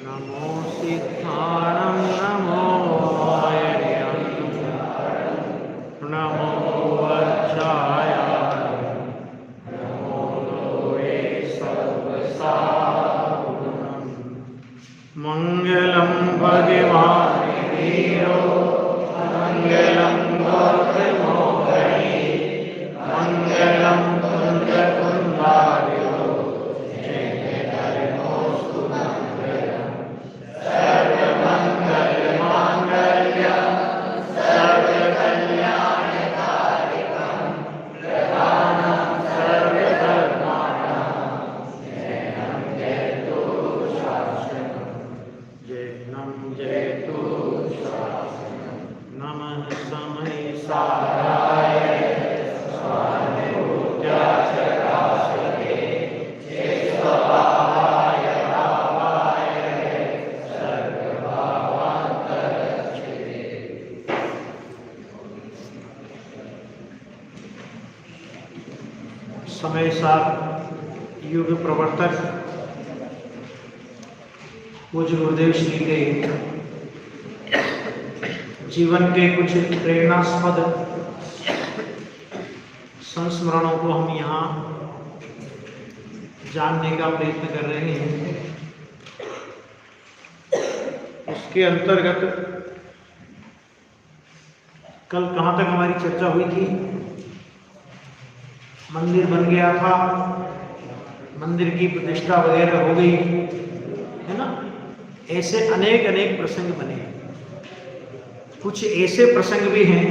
नमो सिद्धाणं नमो वैर्यं नमो वज्राय नमो लोके सर्वसाधुनं मंगलं भगवान् वीरो मंगलं भद्रमोहरि मंगलं कुन्दकुमार्यो जयधर्मोऽस्तु मङ्गलम् सर्वमङ्गलमाङ्गल्यं सर्वकल्याणकारिकं प्रदानं सर्वधर्माणां जयं जयतु शासनं जयं जयतु शासनं नमः समय साराय समय सार युग प्रवर्तक पूज्य गुरुदेव श्री के जीवन के कुछ प्रेरणास्पद संस्मरणों को हम यहाँ जानने का प्रयत्न कर रहे हैं। उसके अंतर्गत कल कहाँ तक हमारी चर्चा हुई थी? मंदिर बन गया था, मंदिर की प्रतिष्ठा वगैरह हो गई है ना। ऐसे अनेक अनेक प्रसंग बने। कुछ ऐसे प्रसंग भी हैं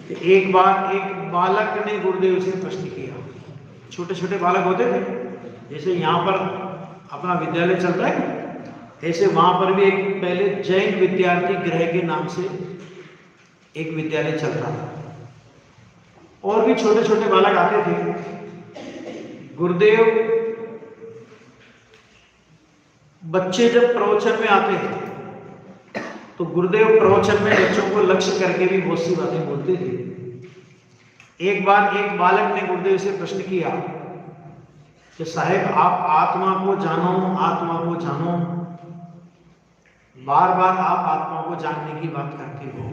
कि एक बार एक बालक ने गुरुदेव से प्रश्न किया। छोटे छोटे बालक होते थे, जैसे यहाँ पर अपना विद्यालय चलता है, ऐसे वहाँ पर भी एक पहले जैन विद्यार्थी गृह के नाम से एक विद्यालय चल रहा था। और भी छोटे छोटे बालक आते थे। गुरुदेव बच्चे जब प्रवचन में आते थे तो गुरुदेव प्रवचन में बच्चों को लक्ष्य करके भी बहुत सी बातें बोलते थे। एक बार एक बालक ने गुरुदेव से प्रश्न किया कि साहेब, आप आत्मा को जानो, आत्मा को जानो, बार बार आप आत्मा को जानने की बात करते हो,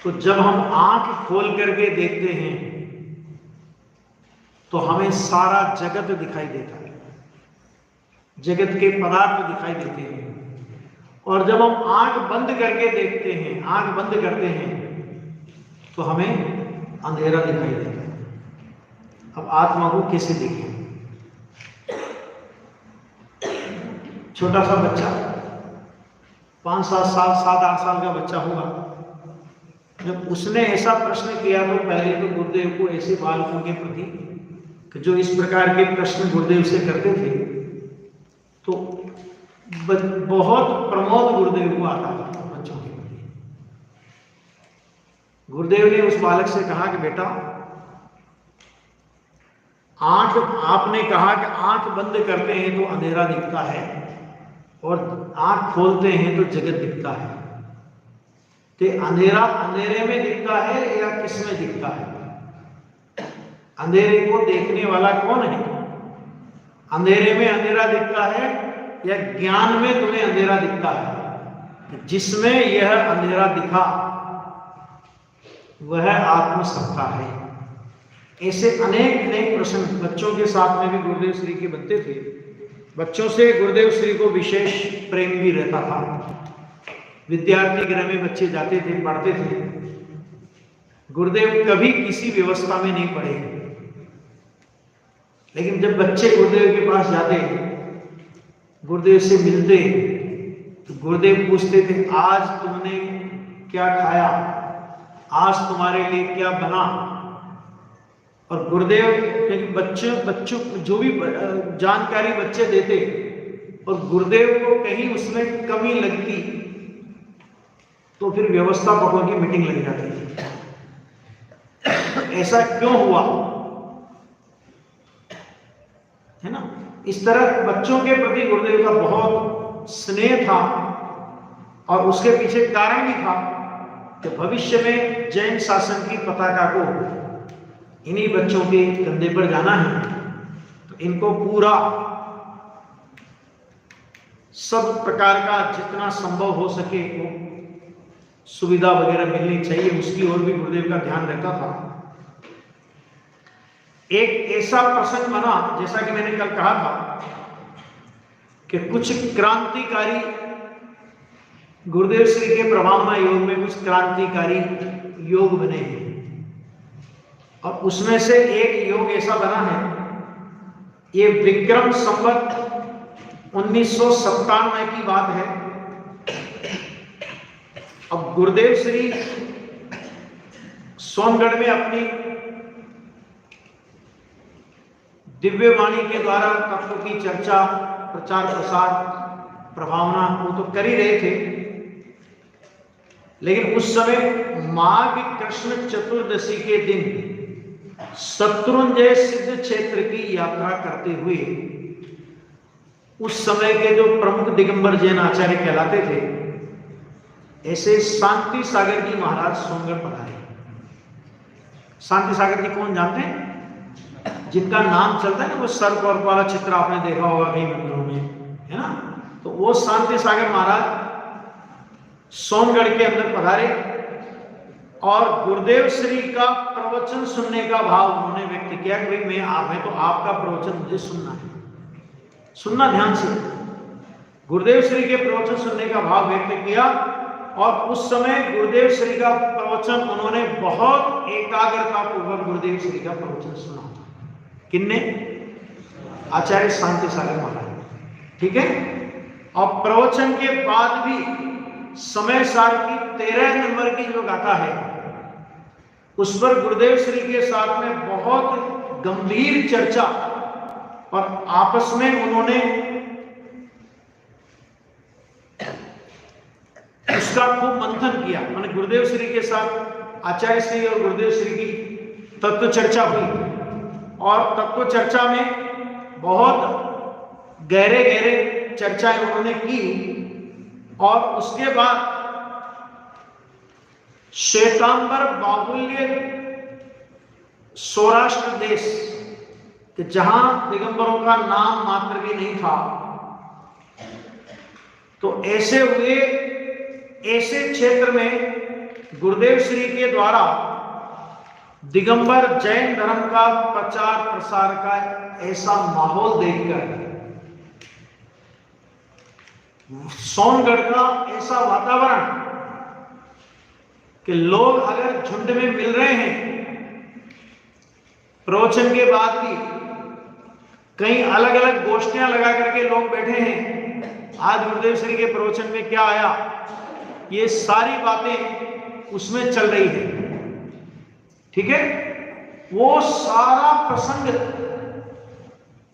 तो जब हम आंख खोल करके देखते हैं तो हमें सारा जगत दिखाई देता है, जगत के पदार्थ दिखाई देते हैं। और जब हम आंख बंद करके देखते हैं, आंख बंद करते हैं, तो हमें अंधेरा दिखाई देता है। अब आत्मा को कैसे देखें? छोटा सा बच्चा 5-7 साल 7-8 साल का बच्चा होगा, जब उसने ऐसा प्रश्न किया तो पहले तो गुरुदेव को ऐसे बालकों के प्रति कि जो इस प्रकार के प्रश्न गुरुदेव से करते थे तो बहुत प्रमोद गुरुदेव को आता था बच्चों के प्रति। गुरुदेव ने उस बालक से कहा कि बेटा, आपने कहा कि आंख बंद करते हैं तो अंधेरा दिखता है और आंख खोलते हैं तो जगत दिखता है। तो अंधेरा अंधेरे में दिखता है या किस में दिखता है? अंधेरे को देखने वाला कौन है? अंधेरे में अंधेरा दिखता है या ज्ञान में तुम्हें अंधेरा दिखता है? जिसमें यह अंधेरा दिखा वह आत्मसत्ता है। ऐसे अनेक अनेक प्रश्न बच्चों के साथ में भी गुरुदेव श्री के बनते थे। बच्चों से गुरुदेव श्री को विशेष प्रेम भी रहता था। विद्यार्थी गृह में बच्चे जाते थे, पढ़ते थे। गुरुदेव कभी किसी व्यवस्था में नहीं पढ़े, लेकिन जब बच्चे गुरुदेव के पास जाते, गुरुदेव से मिलते, तो गुरुदेव पूछते थे, आज तुमने क्या खाया, आज तुम्हारे लिए क्या बना। और गुरुदेव, क्योंकि बच्चों जो भी जानकारी बच्चे देते और गुरुदेव को कहीं उसमें कमी लगती तो फिर व्यवस्थापकों की मीटिंग लग जाती थी। ऐसा क्यों हुआ, है ना। इस तरह बच्चों के प्रति गुरुदेव का बहुत स्नेह था और उसके पीछे कारण भी था कि भविष्य में जैन शासन की पताका को इन्हीं बच्चों के कंधे पर जाना है, तो इनको पूरा सब प्रकार का जितना संभव हो सके वो सुविधा वगैरह मिलनी चाहिए, उसकी ओर भी गुरुदेव का ध्यान रहता था। एक ऐसा प्रसंग बना, जैसा कि मैंने कल कहा था कि कुछ क्रांतिकारी गुरुदेव श्री के प्रभावमय योग में कुछ क्रांतिकारी योग बने हैं, और उसमें से एक योग ऐसा बना है, ये विक्रम संवत 1997 की बात है। अब गुरुदेव श्री सोनगढ़ में अपनी दिव्य वाणी के द्वारा तत्व की चर्चा, प्रचार प्रसार, प्रभावना वो तो कर ही रहे थे, लेकिन उस समय माघ कृष्ण चतुर्दशी के दिन शत्रुंजय सिद्ध क्षेत्र की यात्रा करते हुए उस समय के जो प्रमुख दिगंबर जैन आचार्य कहलाते थे, ऐसे शांति सागर जी महाराज सोनगढ़ पधारे। शांति सागर जी कौन जानते हैं? जिनका नाम चलता है ना, वो सर्प और वाला चित्र आपने देखा होगा कई मंदिरों में, है ना। तो वो शांति सागर महाराज सोनगढ़ के अंदर पधारे और गुरुदेव श्री का प्रवचन सुनने का भाव उन्होंने व्यक्त किया कि भाई मैं तो आपका प्रवचन मुझे सुनना है, सुनना ध्यान से। गुरुदेव श्री के प्रवचन सुनने का भाव व्यक्त किया, और उस समय गुरुदेव श्री का प्रवचन उन्होंने बहुत एकाग्रता पूर्वक गुरुदेव श्री का प्रवचन सुना। किन्ने? आचार्य शांति सागर महाराज, ठीक है। और प्रवचन के बाद भी समय सार की 13 नंबर की जो गाथा है, उस पर गुरुदेव श्री के साथ में बहुत गंभीर चर्चा, और आपस में उन्होंने उसका खूब मंथन किया। मैंने गुरुदेव श्री के साथ आचार्य श्री और गुरुदेव श्री की तत्व चर्चा हुई, और तत्व चर्चा में बहुत गहरे गहरे चर्चाएं उन्होंने की, और उसके बाद श्वेतांबर बाहुल्य सौराष्ट्र देश कि जहां दिगंबरों का नाम मात्र भी नहीं था, तो ऐसे क्षेत्र में गुरुदेव श्री के द्वारा दिगंबर जैन धर्म का प्रचार प्रसार का ऐसा माहौल देखकर, सोनगढ़ का ऐसा वातावरण कि लोग अगर झुंड में मिल रहे हैं, प्रवचन के बाद भी कई अलग अलग गोष्ठियां लगा करके लोग बैठे हैं, आज गुरुदेव श्री के प्रवचन में क्या आया, ये सारी बातें उसमें चल रही है, ठीक है। वो सारा प्रसंग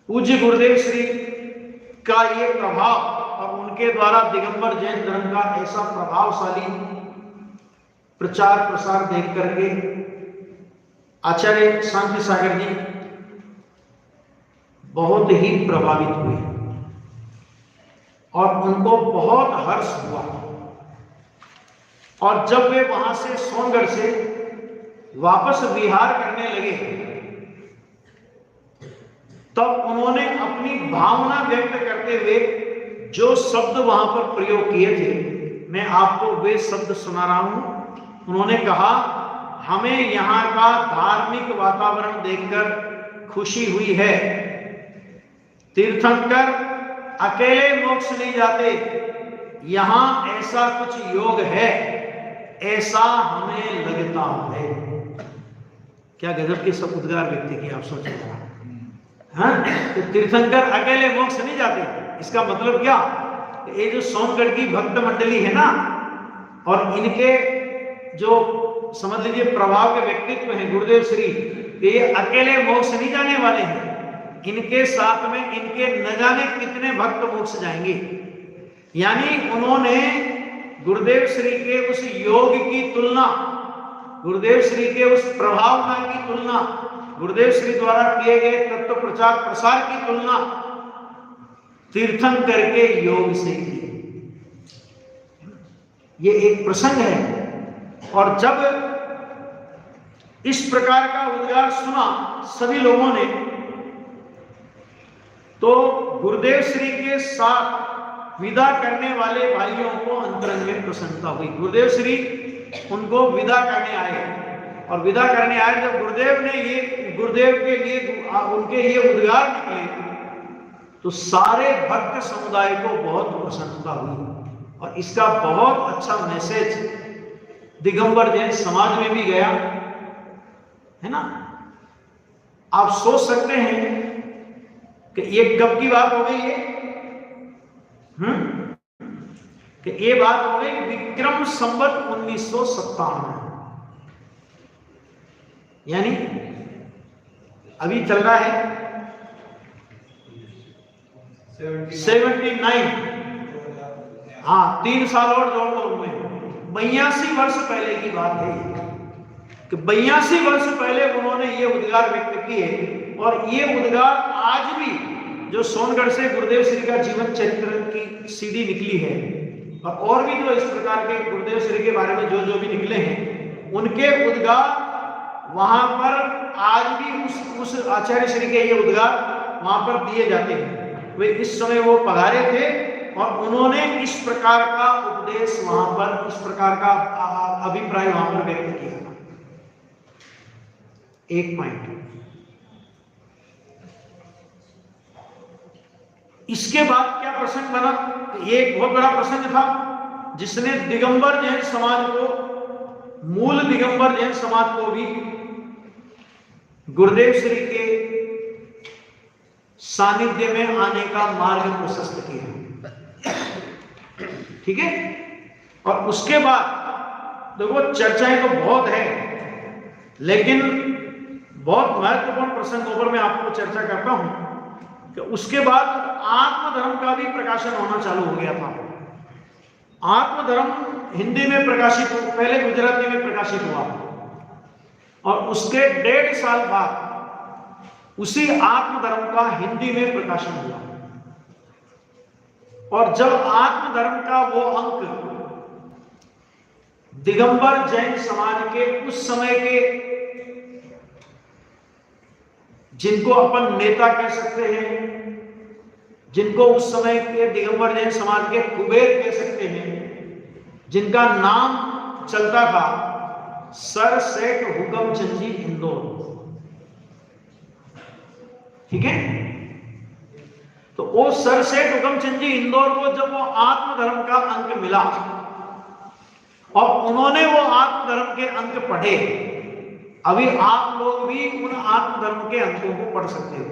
पूज्य गुरुदेव श्री का ये प्रभाव और उनके द्वारा दिगंबर जैन धर्म का ऐसा प्रभावशाली प्रचार प्रसार देख करके आचार्य शांति सागर जी बहुत ही प्रभावित हुए, और उनको बहुत हर्ष हुआ। और जब वे वहां से सोनगढ़ से वापस विहार करने लगे, तब उन्होंने अपनी भावना व्यक्त करते हुए जो शब्द वहां पर प्रयोग किए थे, मैं आपको वे शब्द सुना रहा हूं। उन्होंने कहा, हमें यहाँ का धार्मिक वातावरण देखकर खुशी हुई है। तीर्थंकर अकेले मोक्ष नहीं जाते, यहां ऐसा कुछ योग है, ऐसा हमें लगता है। क्या गजब के सब उद्गार व्यक्ति की, आप सोचिए। हाँ, तो तीर्थंकर अकेले मोक्ष नहीं जाते, इसका मतलब क्या? ये जो सोनगढ़ की भक्त मंडली है ना, और इनके जो समझ लीजिए प्रभाव के व्यक्तित्व हैं गुरुदेव श्री, ये अकेले मोक्ष नहीं जाने वाले हैं, इनके साथ में इनके न जाने कितने भक्त मोक्ष जाएंगे। यानी उन्होंने गुरुदेव श्री के उस योग की तुलना, गुरुदेव श्री के उस प्रभावना की तुलना, गुरुदेव श्री द्वारा किए गए तत्व प्रचार प्रसार की तुलना तीर्थंकर के योग से की। ये एक प्रसंग है। और जब इस प्रकार का उद्गार सुना सभी लोगों ने, तो गुरुदेव श्री के साथ विदा करने वाले भाइयों को अंतरंग में प्रसन्नता हुई। गुरुदेव श्री उनको विदा करने आए, और विदा करने आए जब गुरुदेव के लिए उनके ये उद्गार निकले तो सारे भक्त समुदाय को बहुत प्रसन्नता हुई, और इसका बहुत अच्छा मैसेज दिगंबर जैन समाज में भी गया, है ना। आप सोच सकते हैं कि ये कब की बात हो गई है, कि ये बात हो गई विक्रम संवत 1957, यानी अभी चल रहा है 79, हाँ 3 साल और जोड़ लो उनमें, 82 वर्ष पहले की बात है कि 82 वर्ष पहले उन्होंने ये उद्गार व्यक्त किए, और ये उद्गार आज भी जो सोनगढ़ से गुरुदेव श्री का जीवन चरित्र की सीडी निकली है, और भी जो इस प्रकार के गुरुदेव श्री के बारे में जो भी निकले हैं, उनके उद्गार वहां पर आज भी उस आचार्य श्री के ये उद्गार वहां पर दिए जाते हैं। वे इस समय वो पधारे थे और उन्होंने इस प्रकार का उपदेश वहां पर, इस प्रकार का अभिप्राय वहां पर व्यक्त किया था। एक पॉइंट। इसके बाद क्या प्रसंग बना, ये एक बहुत बड़ा प्रसंग था जिसने दिगंबर जैन समाज को, मूल दिगंबर जैन समाज को भी गुरुदेव श्री के सानिध्य में आने का मार्ग प्रशस्त किया। ठीक है, और उसके बाद देखो चर्चाएं तो बहुत है, लेकिन बहुत महत्वपूर्ण प्रसंगों पर मैं आपको चर्चा करता हूं कि उसके बाद आत्मधर्म का भी प्रकाशन होना चालू हो गया था। आत्मधर्म हिंदी में प्रकाशित, पहले गुजराती में प्रकाशित हुआ, और उसके 1.5 साल बाद उसी आत्मधर्म का हिंदी में प्रकाशन हुआ। और जब आत्मधर्म का वो अंक दिगंबर जैन समाज के उस समय के, जिनको अपन नेता कह सकते हैं, जिनको उस समय के दिगंबर जैन समाज के कुबेर कह सकते हैं, जिनका नाम चलता था सर सेठ हुकमचंद जी इंदौर, ठीक है। तो वो सर सेठ हुकमचंद जी इंदौर को जब वो आत्मधर्म का अंक मिला और उन्होंने वो आत्मधर्म के अंक पढ़े, अभी आप लोग भी उन आत्मधर्म के अंकों को पढ़ सकते हो।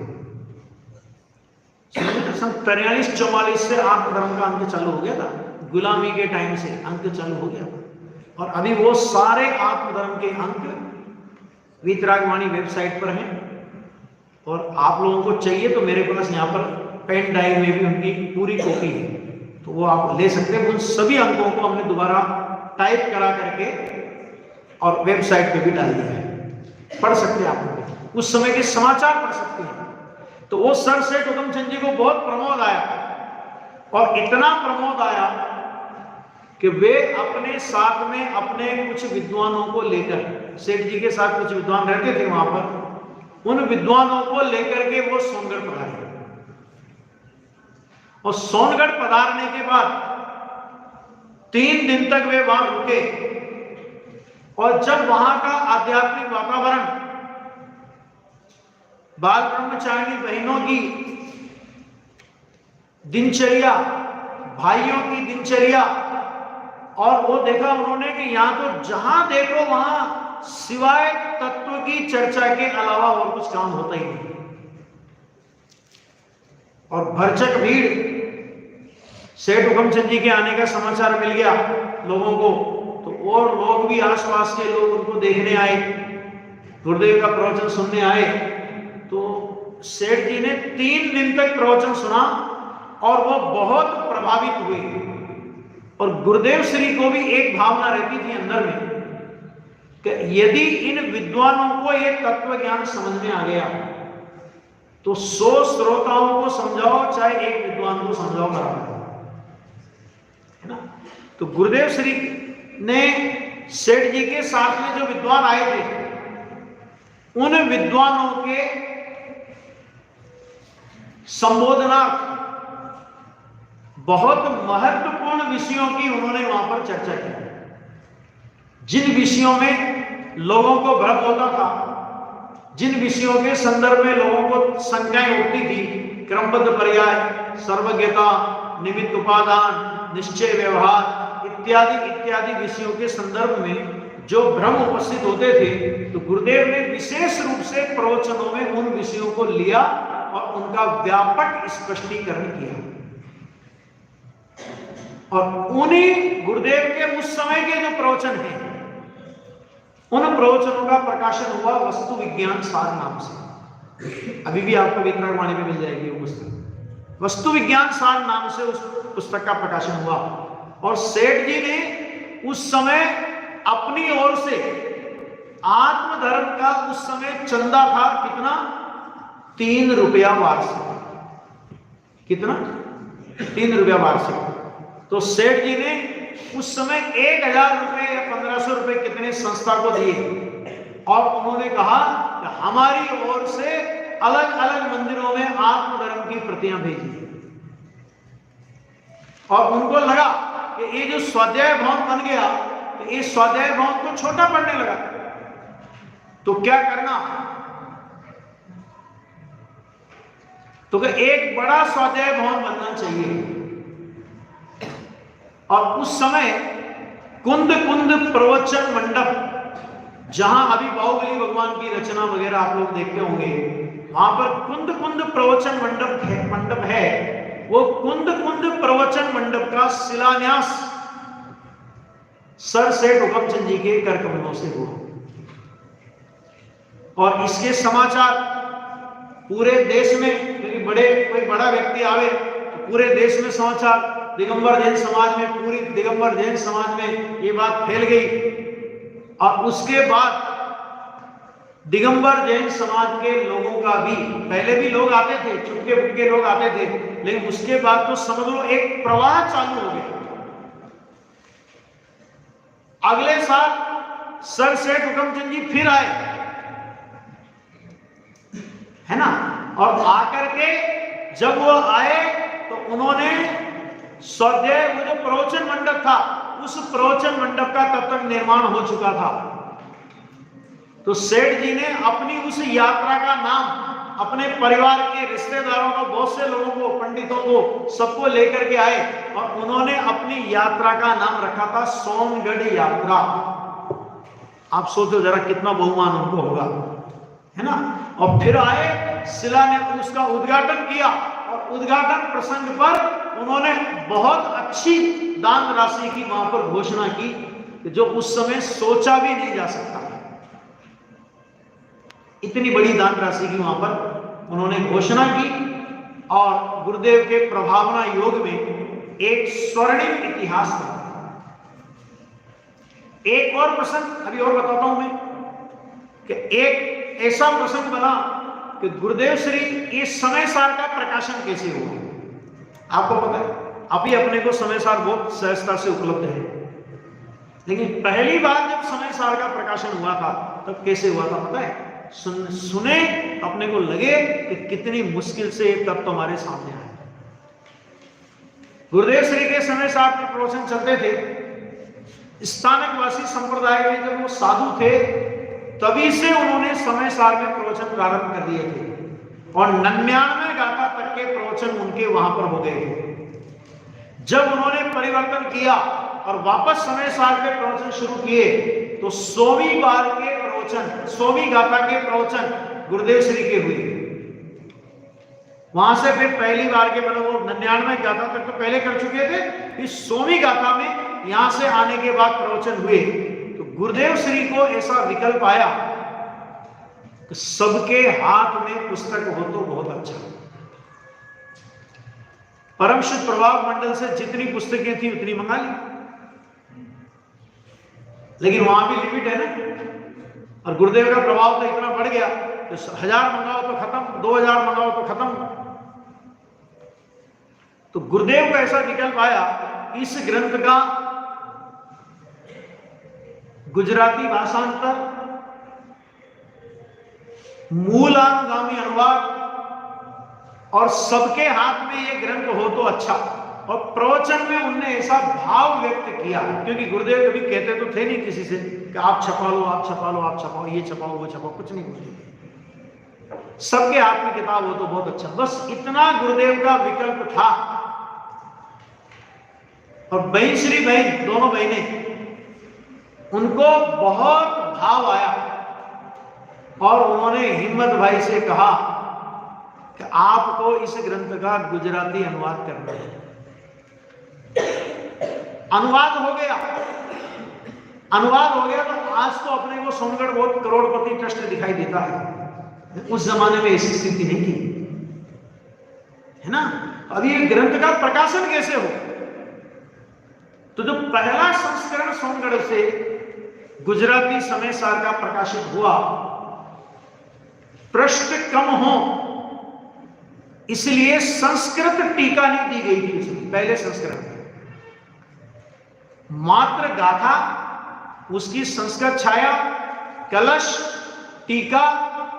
सन 43-44 से आत्मधर्म का अंक चालू हो गया था, गुलामी के टाइम से अंक चालू हो गया, और अभी वो सारे आत्मधर्म के अंक वीतरागवाणी वेबसाइट पर हैं। और आप लोगों को चाहिए तो मेरे पास यहाँ पर पेन ड्राइव में भी उनकी पूरी कॉपी है, तो वो आप ले सकते हैं। उन सभी अंकों को हमने दोबारा टाइप करा करके और वेबसाइट पे भी डाल दिया है, पढ़ सकते हैं आप लोग, उस समय के समाचार पढ़ सकते हैं। तो वो सर सेठ हुकमचंद जी को बहुत प्रमोद आया, और इतना प्रमोद आया कि वे अपने साथ में अपने कुछ विद्वानों को लेकर, सेठ जी के साथ कुछ विद्वान रहते थे वहां पर, उन विद्वानों को लेकर के वो सोनगढ़ पधारे। और सोनगढ़ पधारने के बाद 3 दिन तक वे वहां रुके, और जब वहां का आध्यात्मिक वातावरण, बाल ब्रह्मचारिणी बहनों की दिनचर्या, भाइयों की दिनचर्या, और वो देखा उन्होंने कि यहां तो जहां देखो वहां सिवाय तत्व की चर्चा के अलावा और कुछ काम होता ही नहीं, और भरचक भीड़। सेठ हुकमचंद जी के आने का समाचार मिल गया लोगों को, तो और लोग भी, आसपास के लोग उनको देखने आए, गुरुदेव का प्रवचन सुनने आए। तो सेठ जी ने 3 दिन तक प्रवचन सुना और वो बहुत प्रभावित हुए, और गुरुदेव श्री को भी एक भावना रहती थी अंदर में कि यदि इन विद्वानों को ये तत्व ज्ञान समझ में आ गया तो 100 श्रोताओं को समझाओ, चाहे एक विद्वान को समझाओ, बराबर है ना। तो गुरुदेव श्री ने सेठ जी के साथ में जो विद्वान आए थे, उन विद्वानों के संबोधनार्थ बहुत महत्वपूर्ण विषयों की उन्होंने वहां पर चर्चा की। जिन विषयों में लोगों को भ्रम होता था, जिन विषयों के संदर्भ में लोगों को शंकाएं उठती थी, क्रमबद्ध पर्याय, सर्वज्ञता, निमित्त उपादान, निश्चय व्यवहार इत्यादि इत्यादि विषयों के संदर्भ में जो भ्रम उपस्थित होते थे, तो गुरुदेव ने विशेष रूप से प्रवचनों में उन विषयों को लिया और उनका व्यापक स्पष्टीकरण किया। और उन्हीं गुरुदेव के उस समय के जो प्रवचन हैं, उन प्रवचनों का प्रकाशन हुआ वस्तु विज्ञान सार नाम से। अभी भी आपको विक्रमवाणी में मिल जाएगी वो पुस्तक। वस्तु विज्ञान सार नाम से उस पुस्तक का प्रकाशन हुआ। और सेठ जी ने उस समय अपनी ओर से आत्मधर्म का उस समय चंदा था कितना? 3 रुपया वार्षिक। कितना? 3 रुपया वार्षिक। तो सेठ जी ने उस समय 1000 रुपए या 1500 रुपए कितने संस्था को दिए और उन्होंने कहा कि हमारी ओर से अलग अलग मंदिरों में आत्मधर्म की प्रतियां भेजी। और उनको लगा कि ये जो स्वाध्याय भवन बन गया, तो ये स्वाध्याय भवन तो छोटा पड़ने लगा, तो क्या करना? तो एक बड़ा स्वाध्याय भवन बनना चाहिए। और उस समय कुंद कुंद प्रवचन मंडप, जहां अभी बाहुबली भगवान की रचना वगैरह आप लोग देखते होंगे, वहां पर कुंद कुंद प्रवचन मंडप है। वो कुंद कुंद प्रवचन मंडप का शिलान्यास सर सेठ हुकमचंद जी के कर कमलों से हुआ। और इसके समाचार पूरे देश में, क्योंकि कोई बड़ा व्यक्ति आवे तो पूरे देश में समाचार, दिगंबर जैन समाज में, पूरी दिगंबर जैन समाज में ये बात फैल गई। और उसके बाद दिगंबर जैन समाज के लोगों का भी, पहले भी लोग आते थे, चुपके बुपके लोग आते थे, लेकिन उसके बाद तो समझ लो एक प्रवाह चालू हो गया। अगले साल सर सेठ हुकमचंद जी फिर आए, है ना। और आकर के जब वो आए तो उन्होंने स्वाध्याय, वो जो प्रवचन मंडप था, उस प्रवचन मंडप का तब तक निर्माण हो चुका था। तो सेठ जी ने अपनी उस यात्रा का नाम अपने परिवार के रिश्तेदारों को, बहुत से लोगों को, पंडितों को, सबको लेकर के आए और उन्होंने अपनी यात्रा का नाम रखा था सोनगढ़ यात्रा। आप सोचो जरा कितना बहुमान उनको होगा, है ना। और फिर आए, शिला ने उसका उद्घाटन किया और उद्घाटन प्रसंग पर उन्होंने बहुत अच्छी दान राशि की वहां पर घोषणा की, जो उस समय सोचा भी नहीं जा सकता। इतनी बड़ी दान राशि की वहां पर उन्होंने घोषणा की। और गुरुदेव के प्रभावना योग में एक स्वर्णिम इतिहास बना। एक और प्रसंग अभी और बताता हूं मैं, कि एक ऐसा प्रसंग बना कि गुरुदेव श्री इस समय सार का प्रकाशन कैसे हुआ। आपको पता है, अभी अपने को समय सार बहुत सहजता से उपलब्ध है, लेकिन पहली बार जब समय सार का प्रकाशन हुआ था तब कैसे हुआ था पता है? सुने अपने को लगे कि कितनी मुश्किल से ये तत्व हमारे सामने आए। गुरुदेव श्री के समय सार के प्रवचन चलते थे। स्थानकवासी संप्रदाय में जब वो साधु थे, तभी से उन्होंने समय सार में प्रवचन प्रारंभ कर दिए थे और 99 गाथा तक के प्रवचन उनके वहां पर हो गए थे। जब उन्होंने परिवर्तन किया और वापस समय सार के प्रवचन शुरू किए, तो 100वीं बार के प्रवचन, 100वीं गाथा के प्रवचन गुरुदेव श्री के हुए। वहां से फिर पहली बार के, मतलब वो 99 गाथा तक तो पहले कर चुके थे, फिर 100वीं गाथा में यहां से आने के बाद प्रवचन हुए। तो गुरुदेव श्री को ऐसा विकल्प आया कि सबके हाथ में पुस्तक हो तो बहुत अच्छा। परम शुद्ध प्रभाव मंडल से जितनी पुस्तकें थी उतनी मंगा ली, लेकिन वहां भी लिमिट है ना। और गुरुदेव का प्रभाव तो इतना बढ़ गया कि 1000 मंगाओ तो खत्म, 2000 मंगाओ तो खत्म। तो गुरुदेव का ऐसा विकल्प आया, इस ग्रंथ का गुजराती भाषांतर, मूलानुगामी अनुवाद और सबके हाथ में ये ग्रंथ हो तो अच्छा, और प्रवचन में उनने ऐसा भाव व्यक्त किया, क्योंकि गुरुदेव कभी कहते तो थे नहीं किसी से कि आप छपा लो, आप छपा लो, आप छपाओ, ये छपाओ, वो छपाओ, कुछ नहीं बोलते। सबके हाथ में किताब हो तो बहुत अच्छा, बस इतना गुरुदेव का विकल्प था। और बहन श्री बहन, दोनों बहनें, उनको बहुत भाव आया और उन्होंने हिम्मत भाई से कहा कि आपको इस ग्रंथ का गुजराती अनुवाद करना है। अनुवाद हो गया, अनुवाद हो गया तो आज तो अपने को सोनगढ़ बहुत करोड़पति ट्रस्ट दिखाई देता है। उस जमाने में ऐसी स्थिति नहीं थी, है ना। अभी ये ग्रंथ का प्रकाशन कैसे हो, तो जो पहला संस्करण सोनगढ़ से गुजराती समय सार का प्रकाशित हुआ, पृष्ठ कम हो इसलिए संस्कृत टीका नहीं दी गई थी उसमें, पहले संस्करण में मात्र गाथा, उसकी संस्कृत छाया, कलश, टीका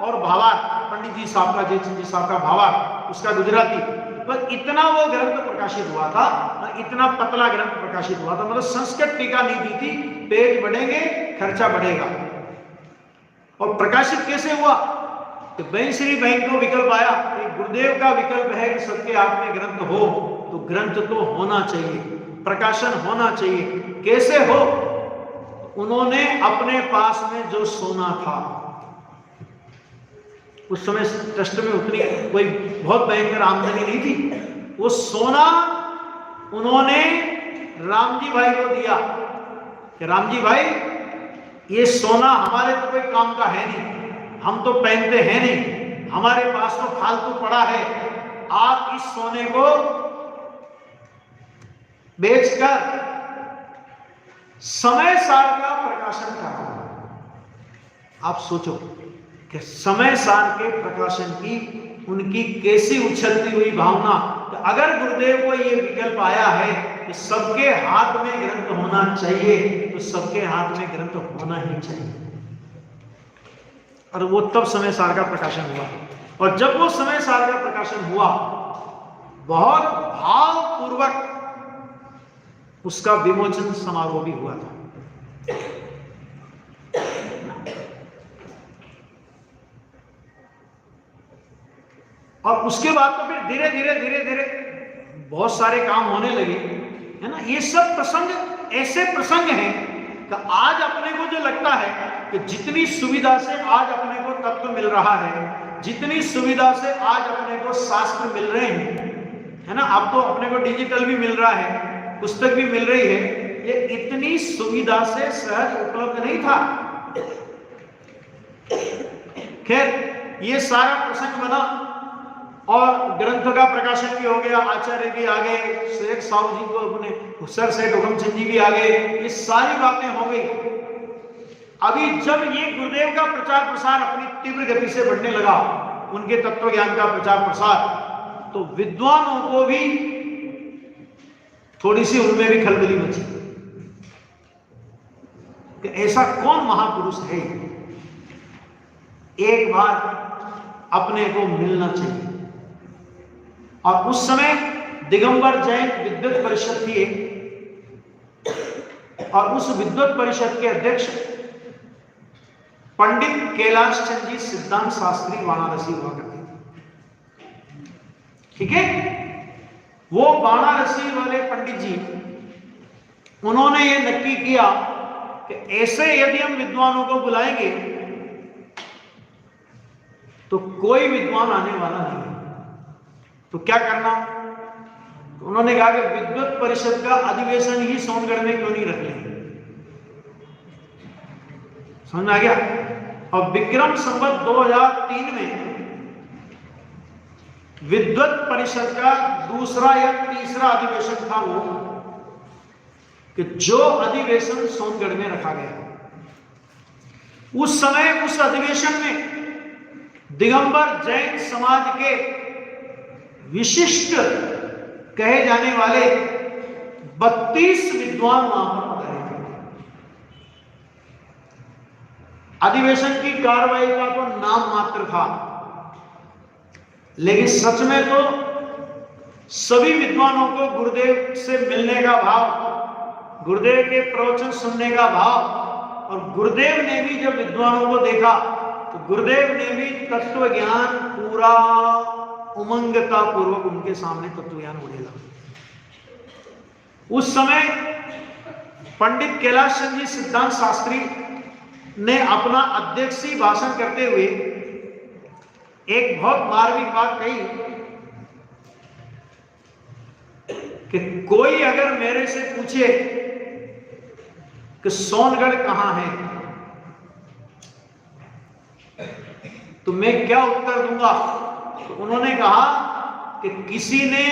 और भावार्थ, पंडित जी साहब का, जयचंद जी साहब का भावार्थ, उसका गुजराती, पर इतना वो ग्रंथ प्रकाशित हुआ था, इतना पतला ग्रंथ प्रकाशित हुआ था, मतलब संस्कृत टीका नहीं दी थी। पेज बढ़ेंगे, खर्चा बढ़ेगा। और प्रकाशित कैसे हुआ, तो बहन श्री बहन को विकल्प आया, गुरुदेव का विकल्प है कि सबके हाथ में ग्रंथ हो, तो ग्रंथ तो होना चाहिए, प्रकाशन होना चाहिए। कैसे हो, उन्होंने अपने पास में जो सोना था, उस समय ट्रस्ट में उतनी कोई बहुत भयंकर आमदनी नहीं थी, वो सोना उन्होंने रामजी भाई को दिया कि रामजी भाई, ये सोना हमारे तो कोई काम का है नहीं, हम तो पहनते हैं नहीं, हमारे पास तो फालतू पड़ा है, आप इस सोने को बेचकर समय सार का प्रकाशन करा। आप सोचो कि समय सार के प्रकाशन की उनकी कैसी उछलती हुई भावना, तो अगर गुरुदेव को यह विकल्प आया है कि सबके हाथ में ग्रंथ होना चाहिए, तो सबके हाथ में ग्रंथ होना ही चाहिए। और वो तब समय सार का प्रकाशन हुआ, और जब वो समय सार का प्रकाशन हुआ, बहुत भावपूर्वक उसका विमोचन समारोह भी हुआ था। और उसके बाद तो फिर धीरे धीरे बहुत सारे काम होने लगे, है ना। ये सब प्रसंग ऐसे प्रसंग हैं कि आज अपने को जो लगता है कि जितनी सुविधा से आज अपने को तत्व मिल रहा है, जितनी सुविधा से आज अपने को शास्त्र मिल रहे हैं, है ना, अब तो अपने को डिजिटल भी मिल रहा है, पुस्तक भी मिल रही है, ये इतनी सुविधा से सहज उपलब्ध नहीं था। खैर, ये सारा प्रसंग बना और ग्रंथ का प्रकाशन भी हो गया, आचार्य भी आ गए, शेख साहू जी को अपने सर सेठ हुकमचंद जी भी आ गए, ये सारी बातें हो गई। अभी जब ये गुरुदेव का प्रचार प्रसार अपनी तीव्र गति से बढ़ने लगा, उनके तत्व ज्ञान का प्रचार प्रसार, तो विद्वानों को भी थोड़ी सी उनमें भी खलबली मची कि ऐसा कौन महापुरुष है, एक बार अपने को मिलना चाहिए। और उस समय दिगंबर जैन विद्वत परिषद थी और उस विद्वत परिषद के अध्यक्ष पंडित कैलाश चंद जी सिद्धांत शास्त्री वाराणसी हुआ करते थे। ठीक है, वो वाराणसी वाले पंडित जी, उन्होंने ये नक्की किया कि ऐसे यदि हम विद्वानों को बुलाएंगे तो कोई विद्वान आने वाला नहीं, तो क्या करना। तो उन्होंने कहा कि विद्वत परिषद का अधिवेशन ही सोनगढ़ में क्यों नहीं रख लेंगे। समझ में आ गया। और विक्रम संवत 2003 में विद्वत परिषद का दूसरा या तीसरा अधिवेशन था वो, कि जो अधिवेशन सोनगढ़ में रखा गया। उस समय उस अधिवेशन में दिगंबर जैन समाज के विशिष्ट कहे जाने वाले 32 विद्वान वहां पर पधारे थे। अधिवेशन की कार्रवाई का तो नाम मात्र था, लेकिन सच में तो सभी विद्वानों को गुरुदेव से मिलने का भाव, गुरुदेव के प्रवचन सुनने का भाव, और गुरुदेव ने भी जब विद्वानों को देखा तो गुरुदेव ने भी तत्व ज्ञान पूरा उमंगता पूर्वक उनके सामने तत्व ज्ञान उड़ेला। उस समय पंडित कैलाश चंद जी सिद्धांत शास्त्री ने अपना अध्यक्षीय भाषण करते हुए एक बहुत मार्मिक बात कही कि कोई अगर मेरे से पूछे कि सोनगढ़ कहां है तो मैं क्या उत्तर दूंगा। तो उन्होंने कहा कि किसी ने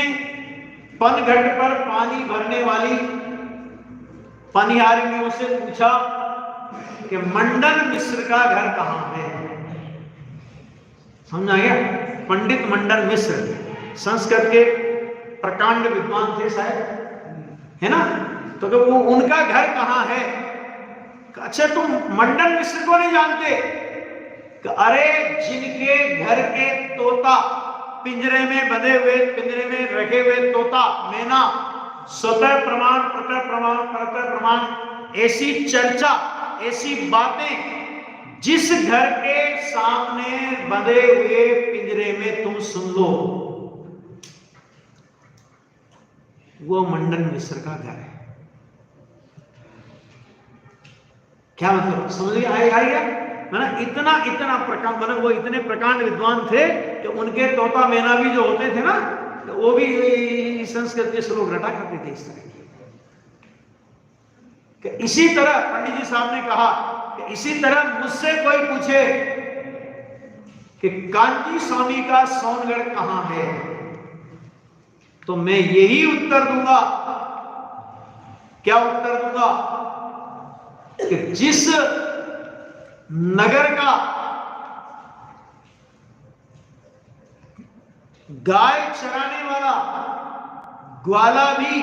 पनघट पर पानी भरने वाली पनिहारियों से पूछा कि मंडन मिश्र का घर कहां है। समझ आ गया? पंडित मंडन मिश्र संस्कृत के प्रकांड विद्वान थे शायद, है ना? तो वो उनका घर कहां है? अच्छा तुम मंडन मिश्र को नहीं जानते? अरे जिनके घर के तोता पिंजरे में बंधे हुए, पिंजरे में रखे हुए तोता मैना स्वतः प्रमाण प्रतः प्रमाण परतः प्रमाण ऐसी चर्चा, ऐसी बातें जिस घर के सामने बंधे हुए पिंजरे में तुम सुन लो, वो मंडन मिश्र का घर है। क्या मतलब समझ गया? आएगा ना? इतना इतना प्रकांड, मतलब वो इतने प्रकांड विद्वान थे कि उनके तोता मैना भी जो होते थे ना, तो वो भी संस्कृत के श्लोक रटा करते थे इस तरह कि इसी तरह पंडित जी साहब ने कहा कि इसी तरह मुझसे कोई पूछे कि कांची स्वामी का सोनगढ़ कहां है तो मैं यही उत्तर दूंगा। क्या उत्तर दूंगा? कि जिस नगर का गाय चराने वाला ग्वाला भी,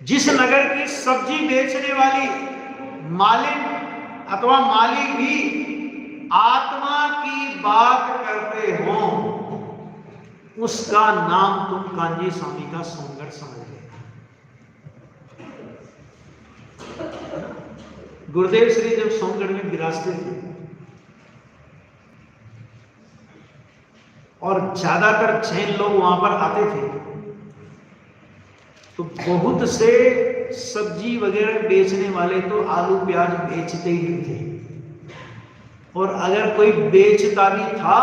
जिस नगर की सब्जी बेचने वाली मालिक अथवा मालिक भी आत्मा की बात करते हो, उसका नाम तुम कांजी स्वामी का सोनगढ़ समझ लेना। गुरुदेव श्री जब सोनगढ़ में विराजते थे और ज्यादातर जैन लोग वहां पर आते थे, तो बहुत से सब्जी वगैरह बेचने वाले तो आलू प्याज बेचते ही नहीं थे, और अगर कोई बेचता भी था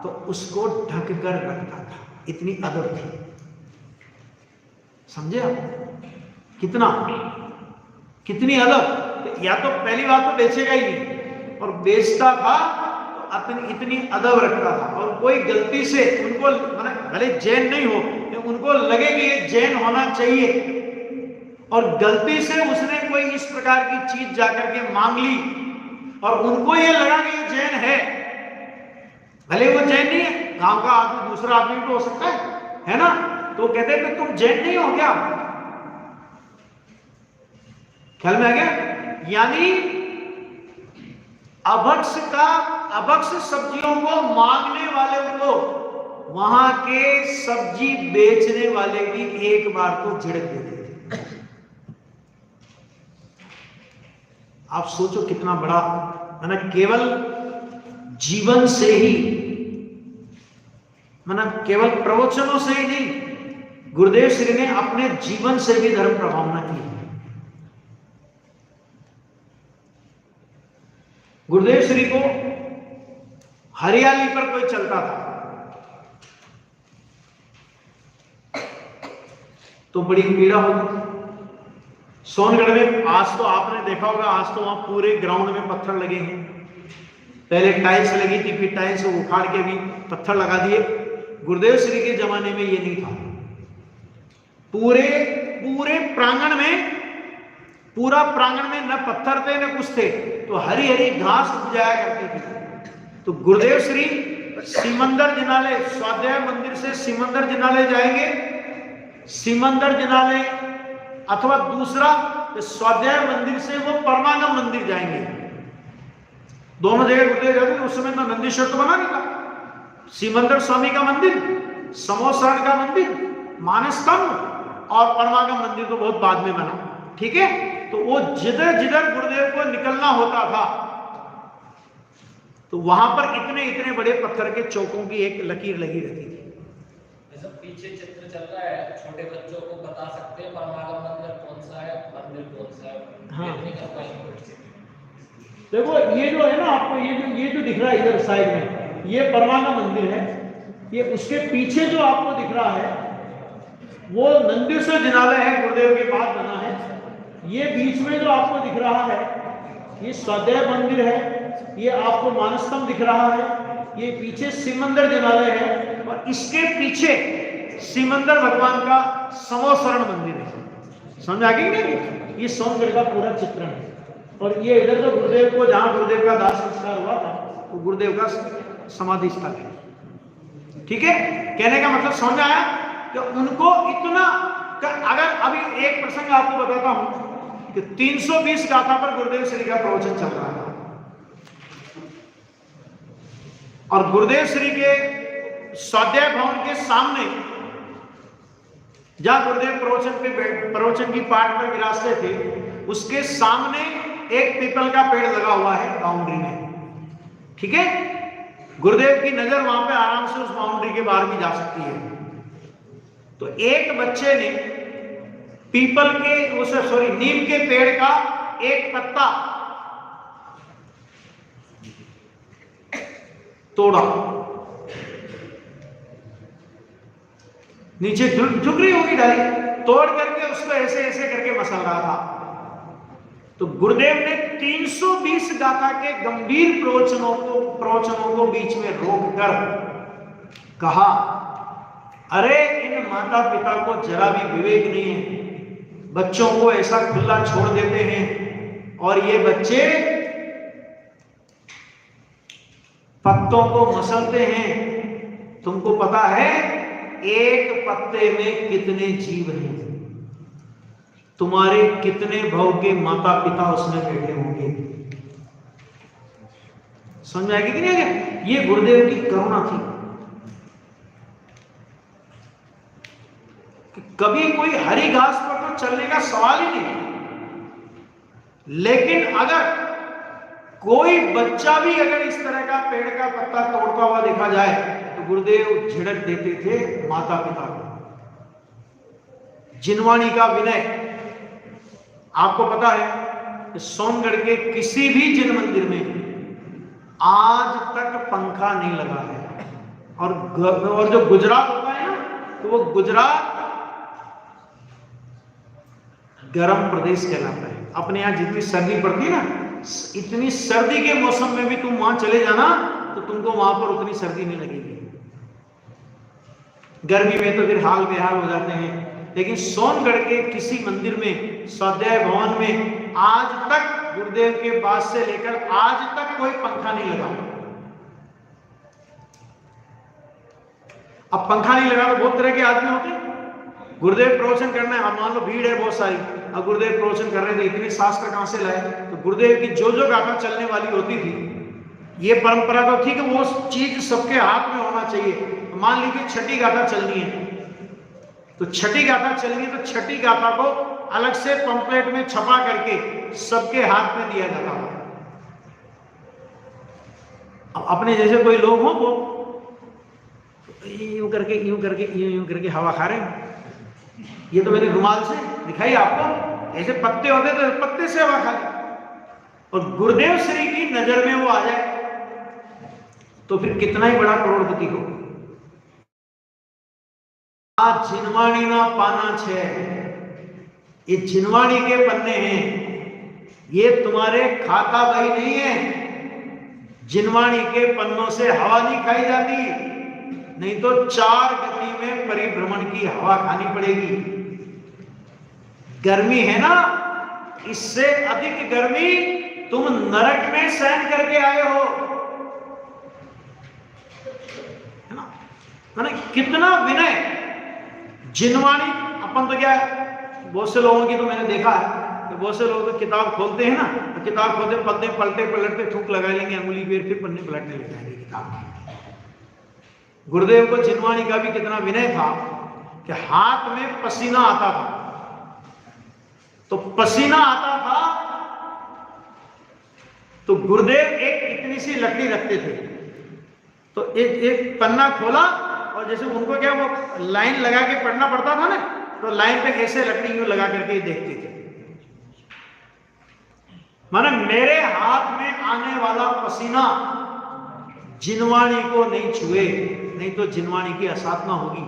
तो उसको ढक कर रखता था। इतनी अदब थी। समझे आप? कितनी अदब। या तो पहली बात तो बेचेगा ही नहीं, और बेचता था तो इतनी अदब रखता था। और कोई गलती से उनको, भले जैन नहीं हो, उनको लगे कि ये जैन होना चाहिए, और गलती से उसने कोई इस प्रकार की चीज जाकर के मांग ली और उनको ये लगा कि ये जैन है, भले वो जैन नहीं है, गांव का आदमी दूसरा आदमी तो हो सकता है ना, तो कहते हैं कि तुम जैन नहीं हो क्या? ख्याल में आ गया? यानी अभक्ष सब्जियों को मांगने वाले को वहां के सब्जी बेचने वाले भी एक बार तो झिड़क देते थे। आप सोचो कितना बड़ा, केवल जीवन से ही, केवल प्रवचनों से ही नहीं, गुरुदेव श्री ने अपने जीवन से भी धर्म प्रभावना की। गुरुदेव श्री को हरियाली पर कोई चलता था तो बड़ी पीड़ा होती थी। सोनगढ़ में आज तो आपने देखा होगा, आज तो वहां पूरे ग्राउंड में पत्थर लगे हैं। पहले टाइल्स लगी थी, फिर टाइल्स को उखाड़ के भी पत्थर लगा दिए। गुरुदेव श्री के जमाने में ये नहीं था। पूरे प्रांगण में, पूरा प्रांगण में न पत्थर थे न कुछ थे, तो हरी हरी घास उग जाया करती थी। तो गुरुदेव श्री सिमंदर जिनालय, स्वाध्याय मंदिर से सिमंदर जिनालय जाएंगे, सिमंदर जिनालय अथवा दूसरा स्वाध्याय मंदिर से वो परमानंद मंदिर जाएंगे। दोनों जगह गुरुदेव जाते। उस समय तो नंदीश्वर तो बना नहीं था। सिमंदर स्वामी का मंदिर, समोसरण का मंदिर, मानस्तंभ और परमागम मंदिर तो बहुत बाद में बना, ठीक है। तो वो जिधर जिधर गुरुदेव को निकलना होता था तो वहां पर इतने इतने बड़े पत्थर के चौकों की एक लकीर लगी रहती थी। पीछे चित्र चल रहा है, छोटे बच्चों को बता सकते हैं परमागम मंदिर कौन सा है, मंदिर कौन सा है। हाँ देखो ये जो है ना आपको ये जो दिख रहा है इधर साइड में, ये परमागम मंदिर है। ये उसके पीछे जो आपको दिख रहा है वो नंदीश्वर जिनालय है, गुरुदेव के बाद बना है। ये बीच में जो आपको दिख रहा है ये स्वाध्याय मंदिर है। ये आपको मानस्तंभ दिख रहा है। ये पीछे सिमंदर जिनालय है और इसके पीछे सिमंदर भगवान का समोसरण मंदिर है। समझ आ गई नहीं? ये सोनगढ़ का पूरा चित्रण है। और ये इधर तो गुरुदेव को, जहां गुरुदेव का दाह संस्कार हुआ था वो गुरुदेव का समाधि स्थल है, ठीक है। कहने का मतलब समझ आया कि उनको इतना, अगर अभी एक प्रसंग आपको बताता हूं कि 320 गाथा पर गुरुदेव श्री का प्रवचन चल रहा है और गुरुदेव श्री के स्वाध्याय भवन के सामने जहां गुरुदेव प्रवचन की पाठ पर विराजते थे उसके सामने एक पीपल का पेड़ लगा हुआ है बाउंड्री में, ठीक है। गुरुदेव की नजर वहां पे आराम से उस बाउंड्री के बाहर भी जा सकती है। तो एक बच्चे ने पीपल के नीम के पेड़ का एक पत्ता तोड़ा, नीचे झुक रही होगी डाली, तोड़ करके उसको ऐसे ऐसे करके मसल रहा था। तो गुरुदेव ने 320 गाथा के गंभीर प्रवचनों को बीच में रोककर कहा, अरे इन माता पिता को जरा भी विवेक नहीं है, बच्चों को ऐसा खुला छोड़ देते हैं और ये बच्चे पत्तों को मसलते हैं। तुमको पता है एक पत्ते में कितने जीव हैं, तुम्हारे कितने भाव के माता पिता उसमें बैठे होंगे। समझ आएगी कि नहीं आगे? ये गुरुदेव की करुणा थी कि कभी कोई हरी घास पर तो चलने का सवाल ही नहीं, लेकिन अगर कोई बच्चा भी अगर इस तरह का पेड़ का पत्ता तोड़ता हुआ देखा जाए तो गुरुदेव झिड़क देते थे माता पिता को। जिनवाणी का विनय आपको पता है कि सोनगढ़ के किसी भी जिन मंदिर में आज तक पंखा नहीं लगा है। और जो गुजरात होता है ना, तो वो गुजरात गर्म प्रदेश कहलाता है। अपने यहाँ जितनी सर्दी पड़ती है ना, इतनी सर्दी के मौसम में भी तुम वहां चले जाना तो तुमको वहां पर उतनी सर्दी नहीं लगेगी। गर्मी में तो फिर हाल बेहाल हो जाते हैं, लेकिन सोनगढ़ के किसी मंदिर में, स्वाध्याय भवन में आज तक गुरुदेव के बाद से लेकर आज तक कोई पंखा नहीं लगा। अब पंखा नहीं लगा तो बहुत तरह के आदमी होते हैं। गुरुदेव प्रवचन करना है, अब मान लो भीड़ है बहुत सारी, अब गुरुदेव प्रवचन कर रहे थे, इतने शास्त्र कहां से लाए? तो गुरुदेव की जो जो गाथा चलने वाली होती थी, ये परंपरा तो ठीक है, वो चीज सबके हाथ में होना चाहिए। मान लीजिए छठी गाथा चलनी है, तो छठी गाथा चलनी है तो छठी गाथा को अलग से पंपलेट में छपा करके सबके हाथ में दिया जाता है। अब अपने जैसे कोई लोग हो वो यूं करके हवा खा रहे हैं। ये तो मैंने रुमाल से दिखाई आपको, ऐसे पत्ते होते तो पत्ते से हवा खा ली। और गुरुदेव श्री की नजर में वो आ जाए तो फिर कितना ही बड़ा करोड़पति हो। आज जिनवाणी ना पाना छे, ये जिनवाणी के पन्ने हैं, ये तुम्हारे खाता बही नहीं है। जिनवाणी के पन्नों से हवा नहीं खाई जाती, नहीं तो 4 गति में परिभ्रमण की हवा खानी पड़ेगी। गर्मी है ना, इससे अधिक गर्मी तुम नरक में सहन करके आए हो, है ना? मैंने कितना विनय। जिनवाणी अपन तो क्या है, बहुत से लोगों की तो मैंने देखा है कि बहुत से लोग तो किताब खोलते हैं ना, तो किताब खोलते पन्ने पलटते थूक लगा लेंगे अंगुली पे, फिर पन्ने पलटने लग जाएंगे किताब। गुरुदेव को जिनवाणी का भी कितना विनय था कि हाथ में पसीना आता था, तो पसीना आता था तो गुरुदेव एक इतनी सी लकड़ी रखते थे, तो एक पन्ना खोला और जैसे उनको क्या वो लाइन लगा के पढ़ना पड़ता था ना, तो लाइन पे ऐसे लकड़ी यूं लगा करके देखते थे। माने मेरे हाथ में आने वाला पसीना जिनवाणी को नहीं छुए, नहीं तो जिनवाणी की असाधना होगी।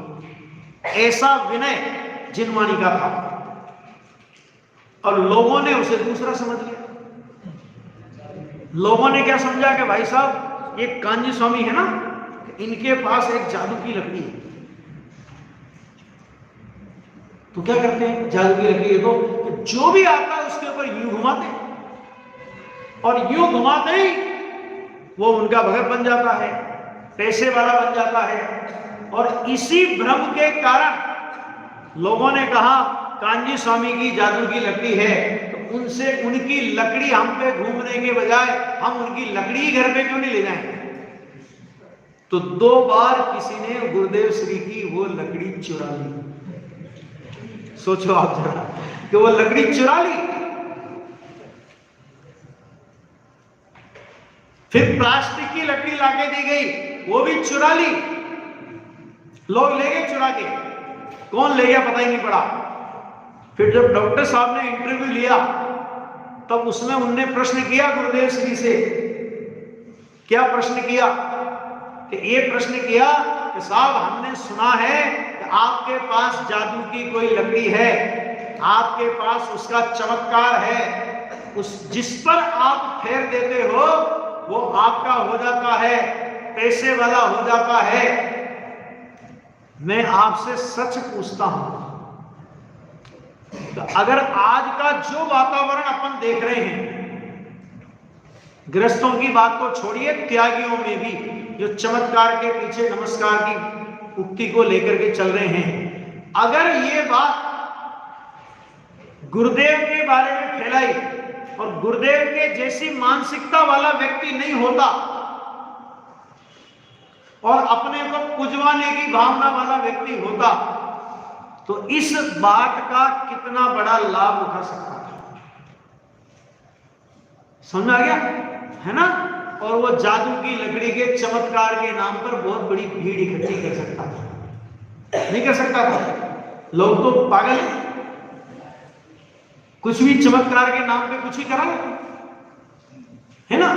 ऐसा विनय जिनवाणी का था, और लोगों ने उसे दूसरा समझ लिया। लोगों ने क्या समझा कि भाई साहब ये कांजी स्वामी है ना, इनके पास एक जादू की लकड़ी है। तो क्या करते हैं, जादू की लकड़ी है तो जो भी आता है उसके ऊपर यूं घुमाते, और यूं घुमाते ही वो उनका भगत बन जाता है, पैसे वाला बन जाता है। और इसी भ्रम के कारण लोगों ने कहा कांजी स्वामी की जादू की लकड़ी है, तो उनसे उनकी लकड़ी हम पे घूमने के बजाय हम उनकी लकड़ी घर पे क्यों नहीं ले जाएंगे। तो 2 बार किसी ने गुरुदेव श्री की वो लकड़ी चुरा ली। सोचो आप जरा कि वो लकड़ी चुरा ली। फिर प्लास्टिक की लकड़ी लाके दी गई, वो भी चुरा ली। लोग ले गए चुरा के, कौन ले गया पता ही नहीं पड़ा। फिर जब डॉक्टर साहब ने इंटरव्यू लिया तब उसमें उनने प्रश्न किया गुरुदेव श्री से। क्या प्रश्न किया कि ये प्रश्न किया कि साहब हमने सुना है कि आपके पास जादू की कोई लकड़ी है, आपके पास उसका चमत्कार है, उस जिस पर आप फेर देते हो वो आपका हो जाता है, पैसे वाला हो जाता है। मैं आपसे सच पूछता हूं, तो अगर आज का जो वातावरण अपन देख रहे हैं, गृहस्थों की बात को छोड़िए, त्यागियों में भी जो चमत्कार के पीछे नमस्कार की उक्ति को लेकर के चल रहे हैं, अगर ये बात गुरुदेव के बारे में फैलाई और गुरुदेव के जैसी मानसिकता वाला व्यक्ति नहीं होता और अपने को पुजवाने की भावना वाला व्यक्ति होता, तो इस बात का कितना बड़ा लाभ उठा सकता था। समझ आ गया है ना। और वो जादू की लकड़ी के चमत्कार के नाम पर बहुत बड़ी भीड़ इकट्ठी कर सकता था, नहीं कर सकता था। लोग तो पागल हैं, कुछ भी चमत्कार के नाम पे कुछ भी करा है ना।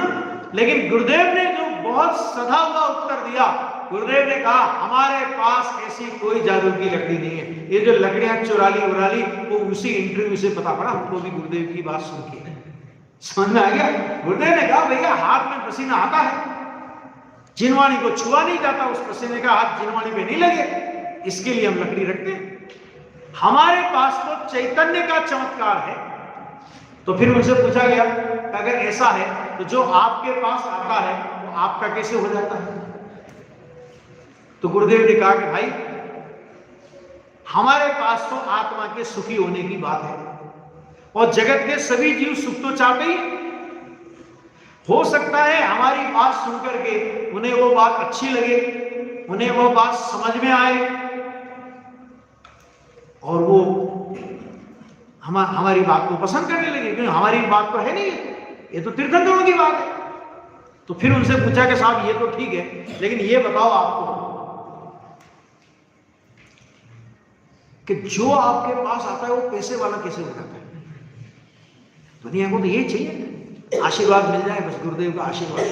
लेकिन गुरुदेव ने जो बहुत सधा हुआ उत्तर दिया, गुरुदेव ने कहा हमारे पास ऐसी कोई जादू की लकड़ी नहीं है। ये जो लकड़ियां चुराली उराली वो उसी इंटरव्यू से पता पड़ा हमको भी गुरुदेव की बात सुन के। समझ में आ गया। गुरुदेव ने कहा भैया हाथ में पसीना आता है, जिनवाणी को छुआ नहीं जाता, उस पसीने का हाथ जिनवाणी पे नहीं लगे, इसके लिए हम लकड़ी रखते हैं। हमारे पास तो चैतन्य का चमत्कार है। तो फिर उनसे पूछा गया अगर ऐसा है तो जो आपके पास आता है वो आपका कैसे हो जाता है। तो गुरुदेव ने कहा कि भाई हमारे पास तो आत्मा के सुखी होने की बात है, और जगत के सभी जीव सुख तो चाहते ही। हो सकता है हमारी बात सुनकर के उन्हें वो बात अच्छी लगे, उन्हें वो बात समझ में आए, और वो हमारी बात को पसंद करने लगे, क्योंकि हमारी बात तो है नहीं, ये तो तीर्थंकरों की बात है। तो फिर उनसे पूछा कि साहब ये तो ठीक है, लेकिन ये बताओ आपको कि जो आपके पास आता है वो पैसे वाला कैसे हो जाता है। दुनिया को तो ये चाहिए, आशीर्वाद मिल जाए बस, गुरुदेव का आशीर्वाद।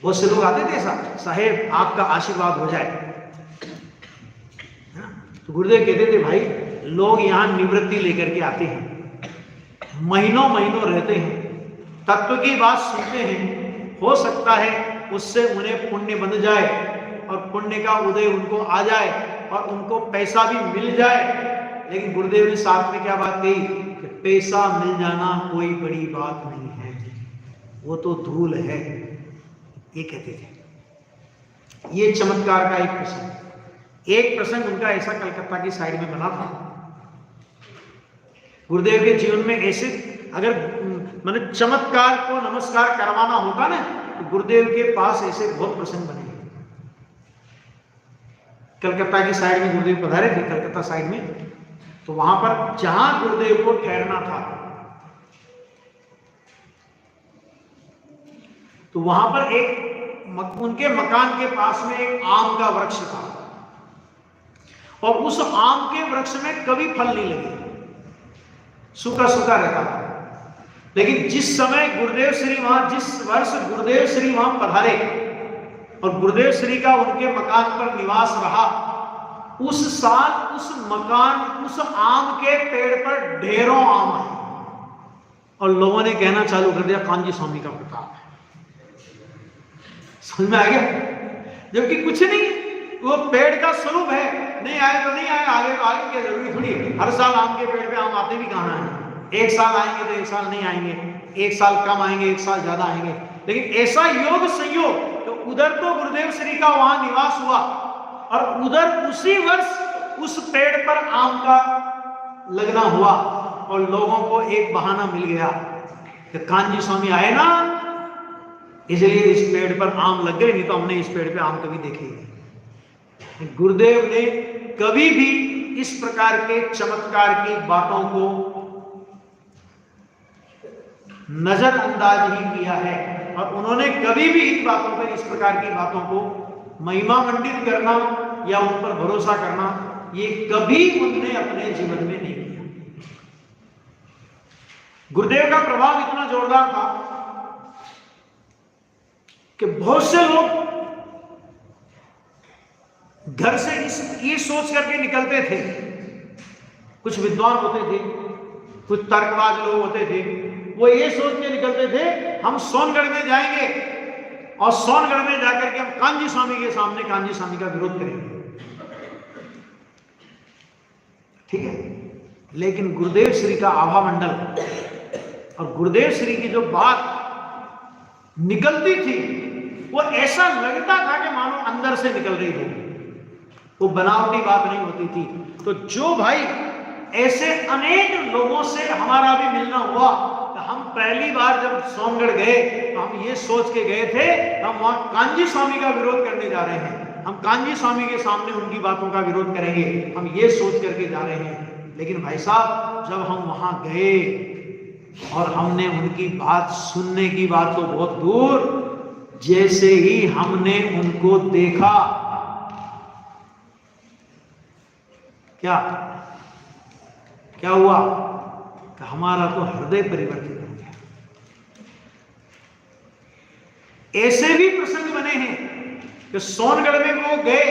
बहुत से लोग आते थे साहेब आपका आशीर्वाद हो जाए। तो गुरुदेव कहते थे भाई लोग यहाँ निवृत्ति लेकर के आते हैं, महीनों महीनों रहते हैं, तत्व की बात सुनते हैं, हो सकता है उससे उन्हें पुण्य बन जाए और पुण्य का उदय उनको आ जाए और उनको पैसा भी मिल जाए। लेकिन गुरुदेव ने साथ में क्या बात कही कि पैसा मिल जाना कोई बड़ी बात नहीं है, वो तो धूल है, ये कहते थे। ये चमत्कार का एक प्रसंग उनका ऐसा कलकत्ता की साइड में बना था। गुरुदेव के जीवन में ऐसे अगर मैंने चमत्कार को नमस्कार करवाना होता ना, तो गुरुदेव के पास ऐसे बहुत प्रसंग बने। कलकत्ता की साइड में गुरुदेव पधारे थे, कलकत्ता साइड में। तो वहां पर जहां गुरुदेव को ठहरना था, तो वहां पर उनके मकान के पास में एक आम का वृक्ष था, और उस आम के वृक्ष में कभी फल नहीं लगे, सूखा सूखा रहता था। लेकिन जिस समय गुरुदेव श्री वहां, जिस वर्ष गुरुदेव श्री वहां पधारे और गुरुदेव श्री का उनके मकान पर निवास रहा, उस साल उस मकान, उस आम के पेड़ पर ढेरों आम आए, और लोगों ने कहना चालू कर दिया कांजी स्वामी का प्रताप है। समझ में आ गया? जबकि कुछ नहीं, वो पेड़ का स्वरूप है, नहीं आए तो नहीं आए, आगे तो आगे, क्या जरूरी थोड़ी है हर साल आम के पेड़ पे आम आते भी कहां हैं। एक साल आएंगे तो एक साल नहीं आएंगे, एक साल कम आएंगे, एक साल ज्यादा आएंगे। लेकिन ऐसा योग संयोग, तो उधर तो गुरुदेव श्री का वहां निवास हुआ, और उधर उसी वर्ष उस पेड़ पर आम का लगना हुआ, और लोगों को एक बहाना मिल गया कि कांजी स्वामी आए ना, इसलिए इस पेड़ पर आम लग गए, नहीं तो हमने इस पेड़ पे आम कभी देखे नहीं। गुरुदेव ने कभी भी इस प्रकार के चमत्कार की बातों को नजरअंदाज ही किया है, और उन्होंने कभी भी इन बातों पर, इस प्रकार की बातों को महिमा मंडित करना या उन पर भरोसा करना, ये कभी उन्होंने अपने जीवन में नहीं किया। गुरुदेव का प्रभाव इतना जोरदार था कि बहुत से लोग घर से ये सोच करके निकलते थे, कुछ विद्वान होते थे, कुछ तर्कबाज लोग होते थे, वो ये सोच के निकलते थे हम सोनगढ़ में जाएंगे और सोनगढ़ में जाकर के हम कांजी स्वामी के सामने कांजी स्वामी का विरोध करेंगे। ठीक है, लेकिन गुरुदेव श्री का आभा मंडल और गुरुदेव श्री की जो बात निकलती थी, वो ऐसा लगता था कि मानो अंदर से निकल रही हो, वो बनावटी बात नहीं होती थी। तो जो भाई, ऐसे अनेक लोगों से हमारा भी मिलना हुआ। हम पहली बार जब सोनगढ़ गए तो हम ये सोच के गए थे हम वहां कांजी स्वामी का विरोध करने जा रहे हैं, हम कांजी स्वामी के सामने उनकी बातों का विरोध करेंगे, हम ये सोच करके जा रहे हैं। लेकिन भाई साहब, जब हम वहां गए और हमने उनकी बात सुनने की बात तो बहुत दूर, जैसे ही हमने उनको देखा, क्या क्या हुआ कि हमारा तो हृदय परिवर्तित हो गया। ऐसे भी प्रसंग बने हैं कि सोनगढ़ में वो गए,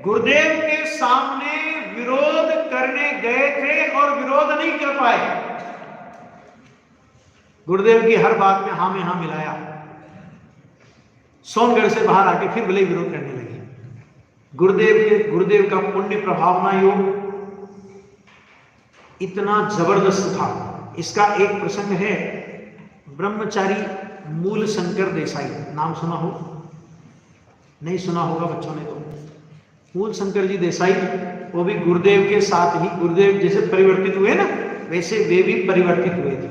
गुरुदेव के सामने विरोध करने गए थे और विरोध नहीं कर पाए। गुरुदेव की हर बात में हाँ में हाँ मिलाया, सोनगढ़ से बाहर आके फिर भले विरोध करने लगे। गुरुदेव का पुण्य प्रभावना योग इतना जबरदस्त था। इसका एक प्रसंग है, ब्रह्मचारी मूल शंकर देसाई, नाम सुना हो? नहीं सुना होगा बच्चों ने तो। मूल शंकर जी देसाई, वो भी गुरुदेव के साथ ही, गुरुदेव जैसे परिवर्तित हुए ना, वैसे वे भी परिवर्तित हुए थे।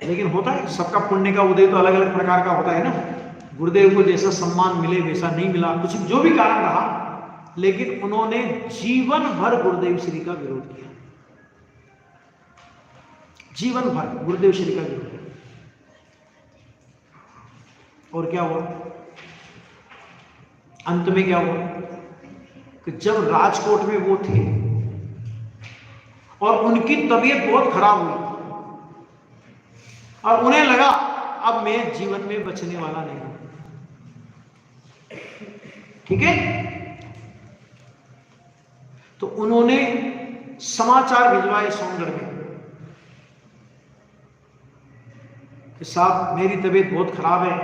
लेकिन होता है, सबका पुण्य का उदय तो अलग अलग प्रकार का होता है ना। गुरुदेव को जैसा सम्मान मिले वैसा नहीं मिला, कुछ जो भी कारण रहा, लेकिन उन्होंने जीवन भर गुरुदेव श्री का विरोध किया, जीवन भर गुरुदेव श्री का विरोध किया। और क्या हुआ? अंत में क्या हुआ कि जब राजकोट में वो थे और उनकी तबीयत बहुत खराब हुई और उन्हें लगा अब मैं जीवन में बचने वाला नहीं हूं, ठीक है, तो उन्होंने समाचार भिजवाए सोनगढ़ में कि साहब मेरी तबीयत बहुत खराब है,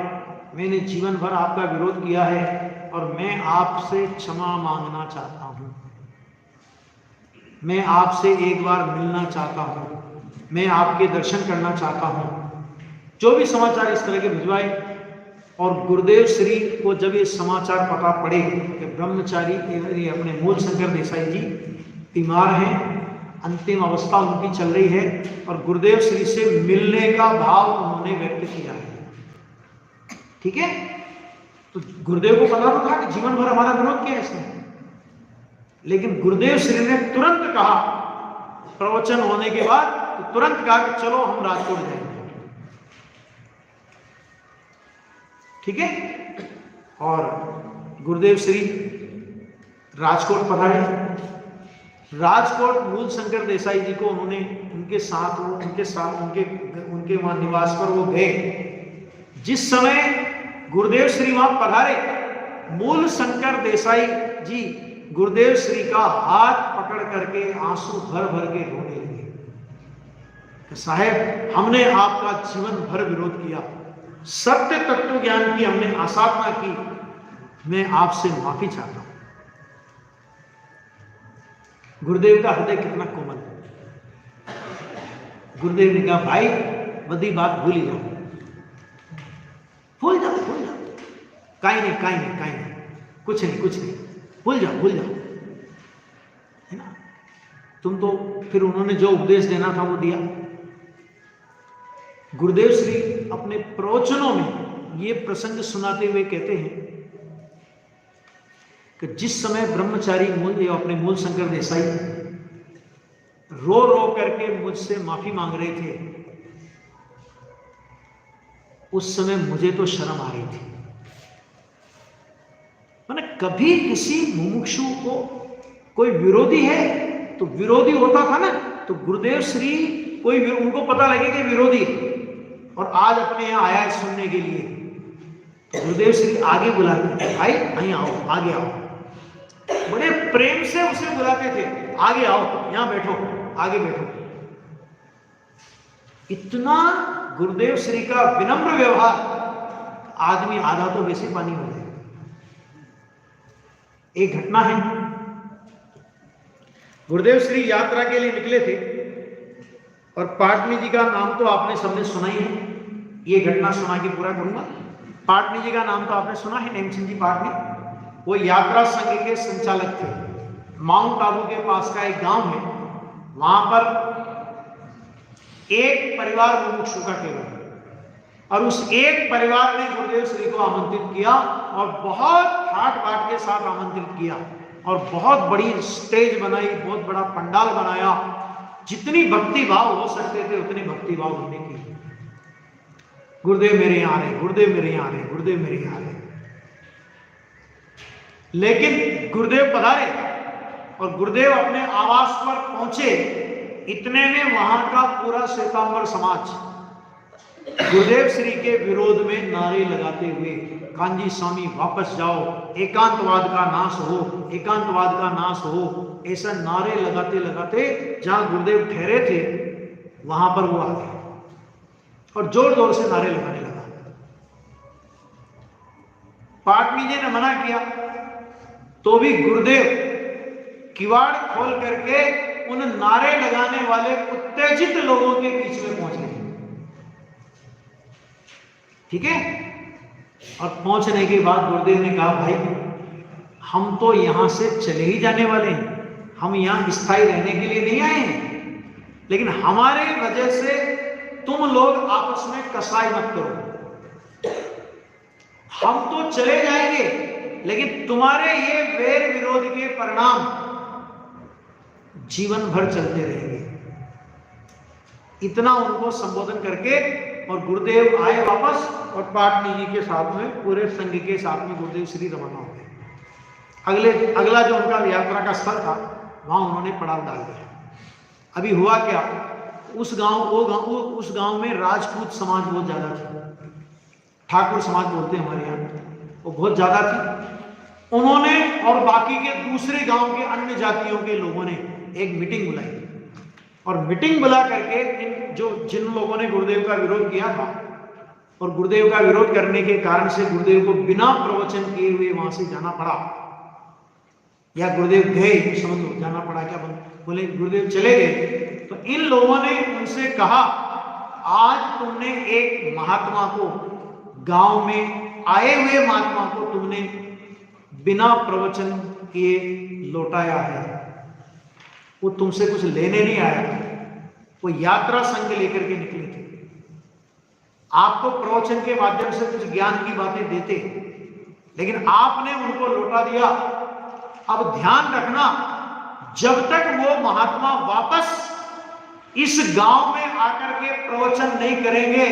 मैंने जीवन भर आपका विरोध किया है और मैं आपसे क्षमा मांगना चाहता हूं, मैं आपसे एक बार मिलना चाहता हूं, मैं आपके दर्शन करना चाहता हूं। जो भी समाचार इस तरह के भिजवाए, और गुरुदेव श्री को जब ये समाचार पता पड़े कि ब्रह्मचारी अपने मूल शंकर देसाई जी बीमार हैं, अंतिम अवस्था उनकी चल रही है और गुरुदेव श्री से मिलने का भाव उन्होंने व्यक्त किया है, ठीक है, तो गुरुदेव को पता तो था कि जीवन भर हमारा विरोध किया इसने, लेकिन गुरुदेव श्री ने तुरंत कहा, प्रवचन होने के बाद तो तुरंत कहा कि चलो हम राजकोट जाएंगे। ठीक है, और गुरुदेव श्री राजकोट पधारे। राजकोट मूल शंकर देसाई जी को उन्होंने उनके वहां निवास पर वो गए। जिस समय गुरुदेव श्री वहां पधारे, मूल शंकर देसाई जी गुरुदेव श्री का हाथ पकड़ करके आंसू भर भर के रोने लगे कि साहेब, हमने आपका जीवन भर विरोध किया, सत्य तत्व ज्ञान की हमने आसाधना की, मैं आपसे माफी चाहता हूं। गुरुदेव का हृदय कितना कोमल है। गुरुदेव ने कहा, भाई बड़ी बात भूल ही जाओ, भूल जाओ, काई नहीं, कुछ नहीं, भूल जाओ, है ना। तुम तो फिर उन्होंने जो उपदेश देना था वो दिया। गुरुदेव श्री अपने प्रवचनों में ये प्रसंग सुनाते हुए कहते हैं कि जिस समय ब्रह्मचारी अपने मूल शंकर देसाई रो करके मुझसे माफी मांग रहे थे, उस समय मुझे तो शर्म आ रही थी। मैंने कभी किसी मुमुक्षु को कोई विरोधी है तो विरोधी होता था ना, तो गुरुदेव श्री उनको पता लगे कि विरोधी है और आज अपने यहां आया है सुनने के लिए, तो गुरुदेव श्री आगे बुलाते, भाई અહીં आओ, आगे आओ, बड़े प्रेम से उसे बुलाते थे, आगे आओ, यहां बैठो, आगे बैठो। इतना गुरुदेव श्री का विनम्र व्यवहार, आदमी आधा तो वैसे पानी हो जाए। एक घटना है, गुरुदेव श्री यात्रा के लिए निकले थे और पाटनी जी का नाम तो आपने सबने सुना ही है। ये घटना सुना के पूरा करूंगा। पाटनी जी का नाम तो आपने सुना है, नेमसिंह जी पाटनी। वो यात्रा संघ के संचालक थे। माउंट आबू के पास का एक गांव है, वहां पर एक परिवार मुमुक्षु का केवल, और उस एक परिवार ने गुरुदेव श्री को आमंत्रित किया और बहुत ठाट बाट के साथ आमंत्रित किया और बहुत बड़ी स्टेज बनाई, बहुत बड़ा पंडाल बनाया। जितनी भक्ति भाव हो सकते थे उतनी भक्ति भाव उन्होंने की। गुरुदेव मेरे यहाँ आ रहे, गुरुदेव मेरे यहाँ आ रहे, गुरुदेव मेरे यहाँ आ रहे। लेकिन गुरुदेव पधारे और गुरुदेव अपने आवास पर पहुंचे, इतने में वहां का पूरा श्वेतांबर समाज गुरुदेव श्री के विरोध में नारे लगाते हुए, कांजी स्वामी वापस जाओ, एकांतवाद का नाश हो, एकांतवाद का नाश हो, ऐसा नारे लगाते लगाते जहां गुरुदेव ठहरे थे वहां पर वो आ गए और जोर जोर से नारे लगाने लगा। पाटनी जी ने मना किया तो भी गुरुदेव किवाड़ खोल करके उन नारे लगाने वाले उत्तेजित लोगों के बीच में पहुंच गए। ठीक है, और पहुंचने के बाद गुरुदेव ने कहा, भाई हम तो यहां से चले ही जाने वाले हैं, हम यहां स्थायी रहने के लिए नहीं आए हैं, लेकिन हमारे वजह से तुम लोग आपस में कसाई मत करो। हम तो चले जाएंगे, लेकिन तुम्हारे ये वैर विरोध के परिणाम जीवन भर चलते रहेंगे। इतना उनको संबोधन करके और गुरुदेव आए वापस और पाटनी जी के साथ में, पूरे संघ के साथ में गुरुदेव श्री रवाना हो गए। अगला जो उनका यात्रा का स्थल था वहां उन्होंने पड़ाव डाल दिया। अभी हुआ क्या, उस गांव में राजपूत समाज बहुत ज्यादा थी, ठाकुर समाज बोलते हैं हमारे यहाँ, वो बहुत ज्यादा थी। उन्होंने और बाकी के दूसरे गांव के अन्य जातियों के लोगों ने एक मीटिंग बुलाई और मीटिंग बुला करके जिन लोगों ने गुरुदेव का विरोध किया था और गुरुदेव का विरोध करने के कारण से गुरुदेव को बिना प्रवचन किए हुए वहां से जाना पड़ा, या गुरुदेव गए, समझ लो जाना पड़ा, क्या बोले गुरुदेव चले गए, तो इन लोगों ने उनसे कहा, आज तुमने एक महात्मा को, गांव में आए हुए महात्मा को तुमने बिना प्रवचन किए लौटाया है। वो तुमसे कुछ लेने नहीं आया था, वो यात्रा संघ लेकर के निकले थे। आपको प्रवचन के माध्यम से कुछ ज्ञान की बातें देते, लेकिन आपने उनको लौटा दिया। अब ध्यान रखना, जब तक वो महात्मा वापस इस गांव में आकर के प्रवचन नहीं करेंगे,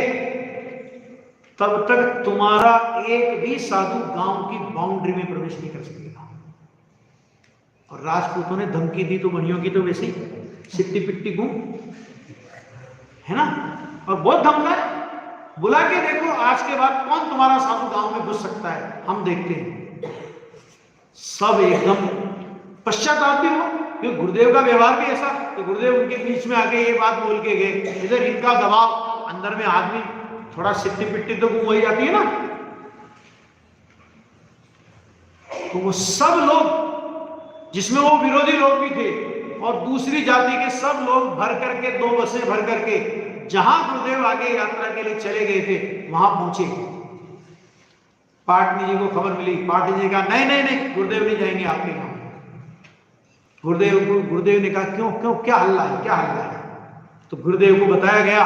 तब तक तुम्हारा एक भी साधु गांव की बाउंड्री में प्रवेश नहीं कर सकेगा। और राजपूतों ने धमकी दी तो मणियों की तो वैसे ही सिट्टी पिट्टी घूम, है ना, और बहुत धमकाए, बुला के देखो आज के बाद कौन तुम्हारा साधु गांव में घुस सकता है, हम देखते हैं। सब एकदम पश्चाताप भी हुआ, क्योंकि गुरुदेव का व्यवहार भी ऐसा कि गुरुदेव उनके बीच में आके ये बात बोल के गए, इधर इनका दबाव, अंदर में आदमी थोड़ा सिट्टी पिट्टी तो गुम हो ही जाती है ना। तो वो सब लोग, जिसमें वो विरोधी लोग भी थे और दूसरी जाति के सब लोग भर करके, 2 बसें भर करके जहां गुरुदेव आगे यात्रा के लिए चले गए थे वहां पहुंचे। पाटनी जी को खबर मिली, पाटनी जी कहा नहीं नहीं नहीं, गुरुदेव नहीं जाएंगे आपके गांव। गुरुदेव ने कहा क्यों क्यों, क्या हल्ला है, क्या हल्ला है? तो गुरुदेव को बताया गया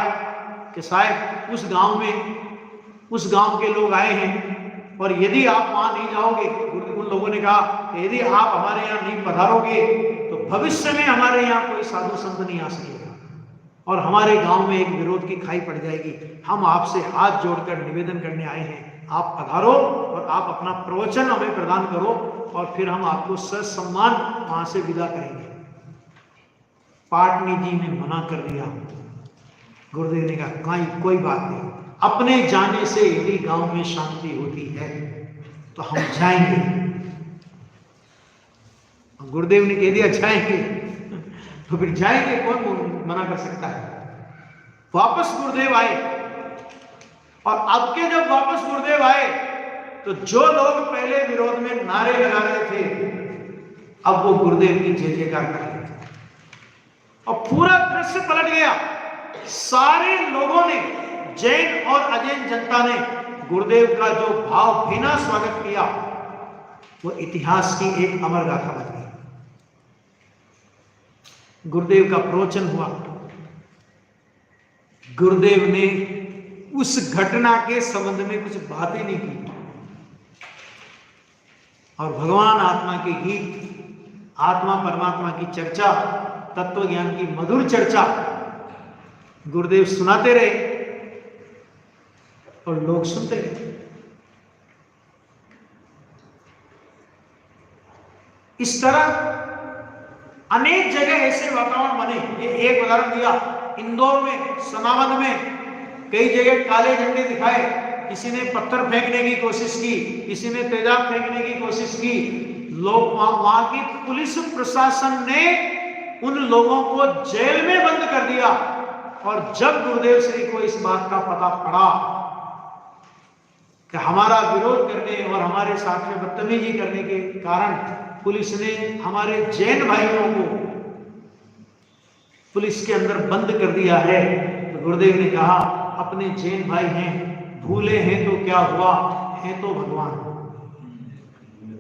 कि साहब उस गांव के लोग आए हैं, और यदि आप वहां नहीं जाओगे, उन लोगों ने कहा कि यदि आप हमारे यहाँ नहीं पधारोगे तो भविष्य में हमारे यहाँ कोई साधु संत नहीं आ सकेगा और हमारे गांव में एक विरोध की खाई पड़ जाएगी। हम आपसे हाथ जोड़कर निवेदन करने आए हैं, आप पधारो और आप अपना प्रवचन हमें प्रदान करो, और फिर हम आपको ससम्मान वहां से विदा करेंगे। पाटनी जी ने मना कर दिया। गुरुदेव ने कहा कोई बात नहीं, अपने जाने से यदि गांव में शांति होती है तो हम जाएंगे। गुरुदेव ने कह दिया जाएंगे, तो फिर जाएंगे, कौन मना कर सकता है। वापस गुरुदेव आए, और अब के जब वापस गुरुदेव आए तो जो लोग पहले विरोध में नारे लगा रहे थे, अब वो गुरुदेव की जय जयकार कर रहे थे, और पूरा दृश्य पलट गया। सारे लोगों ने, जैन और अजैन जनता ने गुरुदेव का जो भावभीना स्वागत किया, वो इतिहास की एक अमर गाथा बन गई। गुरुदेव का प्रवचन हुआ, गुरुदेव ने उस घटना के संबंध में कुछ बातें नहीं की, और भगवान आत्मा के गीत, आत्मा परमात्मा की चर्चा, तत्व ज्ञान की मधुर चर्चा गुरुदेव सुनाते रहे और लोग सुनते रहे। इस तरह अनेक जगह ऐसे वातावरण बने। ये एक उदाहरण दिया, इंदौर में, सनावद में कई जगह काले झंडे दिखाए, किसी ने पत्थर फेंकने की कोशिश की, किसी ने तेजाब फेंकने की कोशिश की। लोग वहां की पुलिस प्रशासन ने उन लोगों को जेल में बंद कर दिया, और जब गुरुदेव श्री को इस बात का पता पड़ा कि हमारा विरोध करने और हमारे साथ में बदतमीजी करने के कारण पुलिस ने हमारे जैन भाइयों को पुलिस के अंदर बंद कर दिया है, तो गुरुदेव ने कहा अपने जैन भाई हैं, भूले हैं तो क्या हुआ, हैं तो भगवान,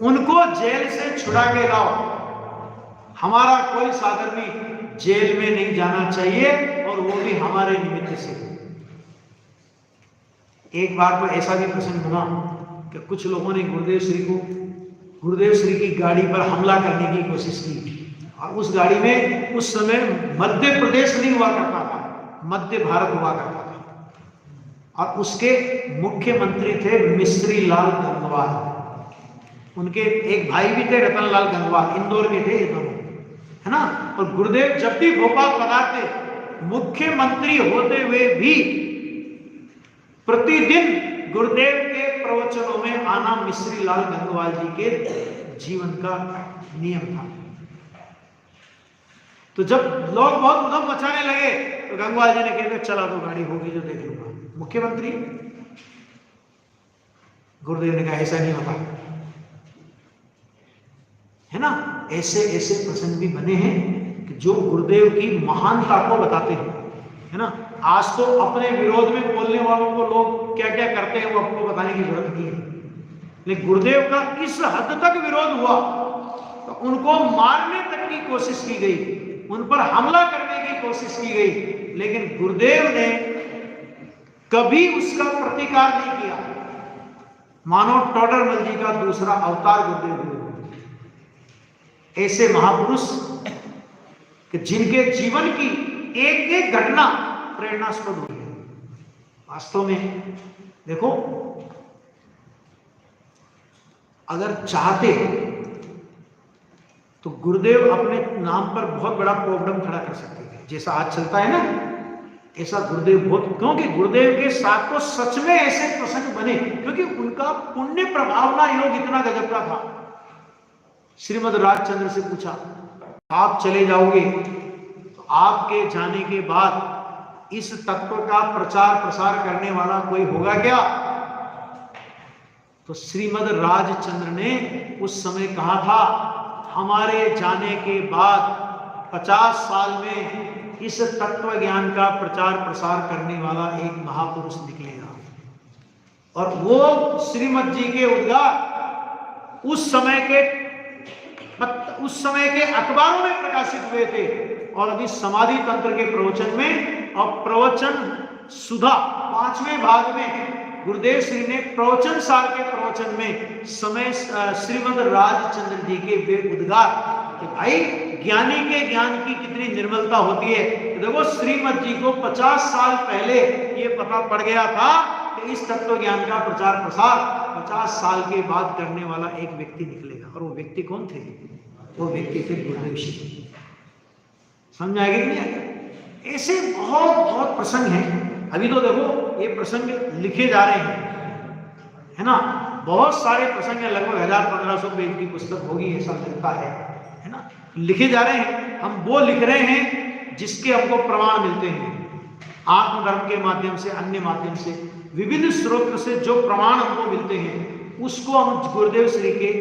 उनको जेल से छुड़ा के लाओ। हमारा कोई साधर्मी जेल में नहीं जाना चाहिए, और वो भी हमारे निमित्त से। एक बार तो ऐसा भी प्रसंग हुआ कि कुछ लोगों ने गुरुदेव श्री की गाड़ी पर हमला करने की कोशिश की, और उस गाड़ी में उस समय मध्य प्रदेश नहीं हुआ करता था, मध्य भारत हुआ करता था, और उसके मुख्यमंत्री थे मिश्री लाल गंगवार। उनके एक भाई भी थे रतन लाल गंगवार, इंदौर के थे ये दोनों, है ना। और गुरुदेव जब भी भोपाल पधारते, मुख्यमंत्री होते हुए भी प्रतिदिन गुरुदेव के प्रवचनों में आना मिश्री लाल गंगवार जी के जीवन का नियम था। तो जब लोग बहुत उधम मचाने लगे तो गंगवार जी ने कह दिया चला दो, गाड़ी होगी जो देख लूंगा, मुख्यमंत्री। गुरुदेव ने कहा ऐसा नहीं होता, है ना। ऐसे ऐसे प्रसंग भी बने हैं कि जो गुरुदेव की महानता को बताते हैं, है ना। आज तो अपने विरोध में बोलने वालों को लोग क्या क्या करते हैं वो आपको बताने की जरूरत नहीं है, लेकिन गुरुदेव का इस हद तक विरोध हुआ तो उनको मारने तक की कोशिश की गई, उन पर हमला करने की कोशिश की गई, लेकिन गुरुदेव ने कभी उसका प्रतिकार नहीं किया। मानो टोडरमल जी का दूसरा अवतार गुरुदेव हुए। ऐसे महापुरुष कि जिनके जीवन की एक एक घटना प्रेरणास्पद हुई है। वास्तव में देखो, अगर चाहते तो गुरुदेव अपने नाम पर बहुत बड़ा प्रॉब्लम खड़ा कर सकते थे, जैसा आज चलता है ना, ऐसा गुरुदेव बहुत, क्योंकि गुरुदेव के साथ तो सच में ऐसे प्रसंग बने, क्योंकि उनका पुण्य प्रभावना योग इतना गजब का था। श्रीमद राजचंद्र से पूछा, आप चले जाओगे तो आपके जाने के बाद इस तत्व का प्रचार प्रसार करने वाला कोई होगा क्या? तो श्रीमद राजचंद्र ने उस समय कहा था, हमारे जाने के बाद 50 साल में इस तत्व ज्ञान का प्रचार प्रसार करने वाला एक महापुरुष निकलेगा। और वो श्रीमद जी के उद्गार उस समय के अखबारों में प्रकाशित हुए थे। और अभी समाधि तंत्र के प्रवचन में और प्रवचन सुधा 5वें भाग में गुरुदेव श्री ने प्रवचन सार के प्रवचन में समय श्रीमद राजचंद्र जी के वे उद्गार कि भाई ज्ञानी के ज्ञान की कितनी निर्मलता होती है। देखो, श्रीमद जी को 50 साल पहले ये पता पड़ गया था कि इस तत्व ज्ञान का प्रचार प्रसार 50 साल के बाद करने वाला एक व्यक्ति निकलेगा। और वो व्यक्ति कौन थे? वो व्यक्ति थे गुरुदेव श्री। समझ आएगी कि नहीं आएगा? ऐसे बहुत बहुत प्रसंग हैं। अभी तो देखो, ये प्रसंग लिखे जा रहे हैं, है ना, बहुत सारे प्रसंग हैं, लगभग 1000-1500 पेज की पुस्तक होगी ऐसा लगता है ना, लिखे जा रहे हैं। हम वो लिख रहे हैं जिसके हमको प्रमाण मिलते हैं, आत्मधर्म के माध्यम से, अन्य माध्यम से, विविध स्रोत से जो प्रमाण हमको मिलते हैं उसको हम गुरुदेव श्री के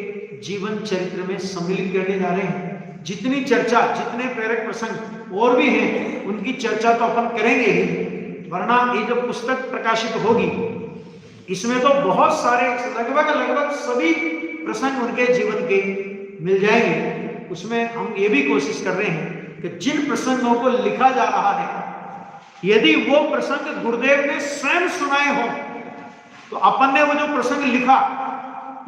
जीवन चरित्र में सम्मिलित करने जा रहे हैं। जितनी चर्चा, जितने प्रेरक प्रसंग और भी हैं, उनकी चर्चा तो अपन करेंगे ही, वरना ये जो पुस्तक प्रकाशित होगी इसमें तो बहुत सारे लगभग सभी प्रसंग उनके जीवन के मिल जाएंगे। उसमें हम ये भी कोशिश कर रहे हैं कि जिन प्रसंगों को लिखा जा रहा है, यदि वो प्रसंग गुरुदेव ने स्वयं सुनाए हो तो अपन ने वो जो प्रसंग लिखा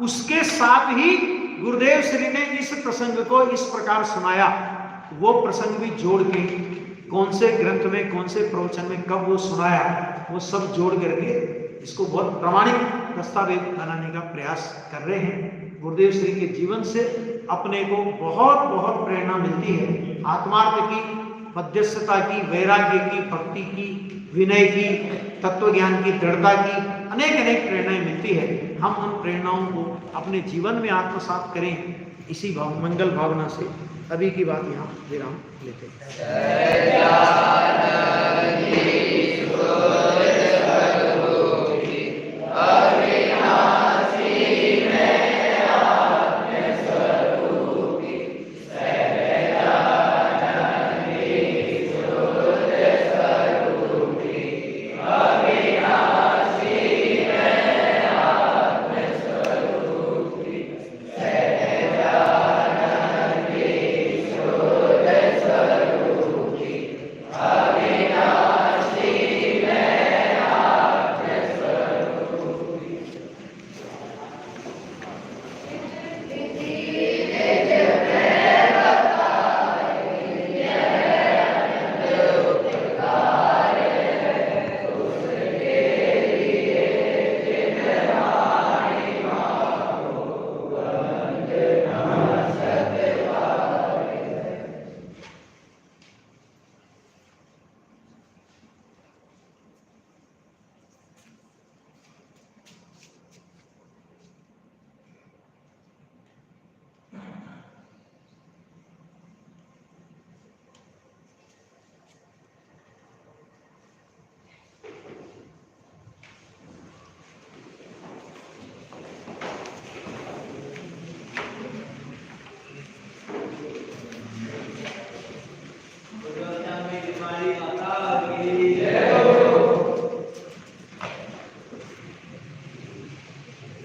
उसके साथ ही गुरुदेव श्री ने इस प्रसंग को इस प्रकार सुनाया, वो प्रसंग भी जोड़ के कौन से ग्रंथ में, कौन से प्रवचन में, कब वो सुनाया, वो सब जोड़ करके इसको बहुत प्रमाणिक दस्तावेज बनाने का प्रयास कर रहे हैं। गुरुदेव श्री के जीवन से अपने को बहुत बहुत प्रेरणा मिलती है। आत्मार्थ की, मध्यस्थता की, वैराग्य की, भक्ति की, विनय की, तत्व ज्ञान की, दृढ़ता की अनेक अनेक प्रेरणाएं मिलती है। हम उन प्रेरणाओं को अपने जीवन में आत्मसात करें, इसी मंगल भावना से अभी की बात यहाँ विराम लेते हैं।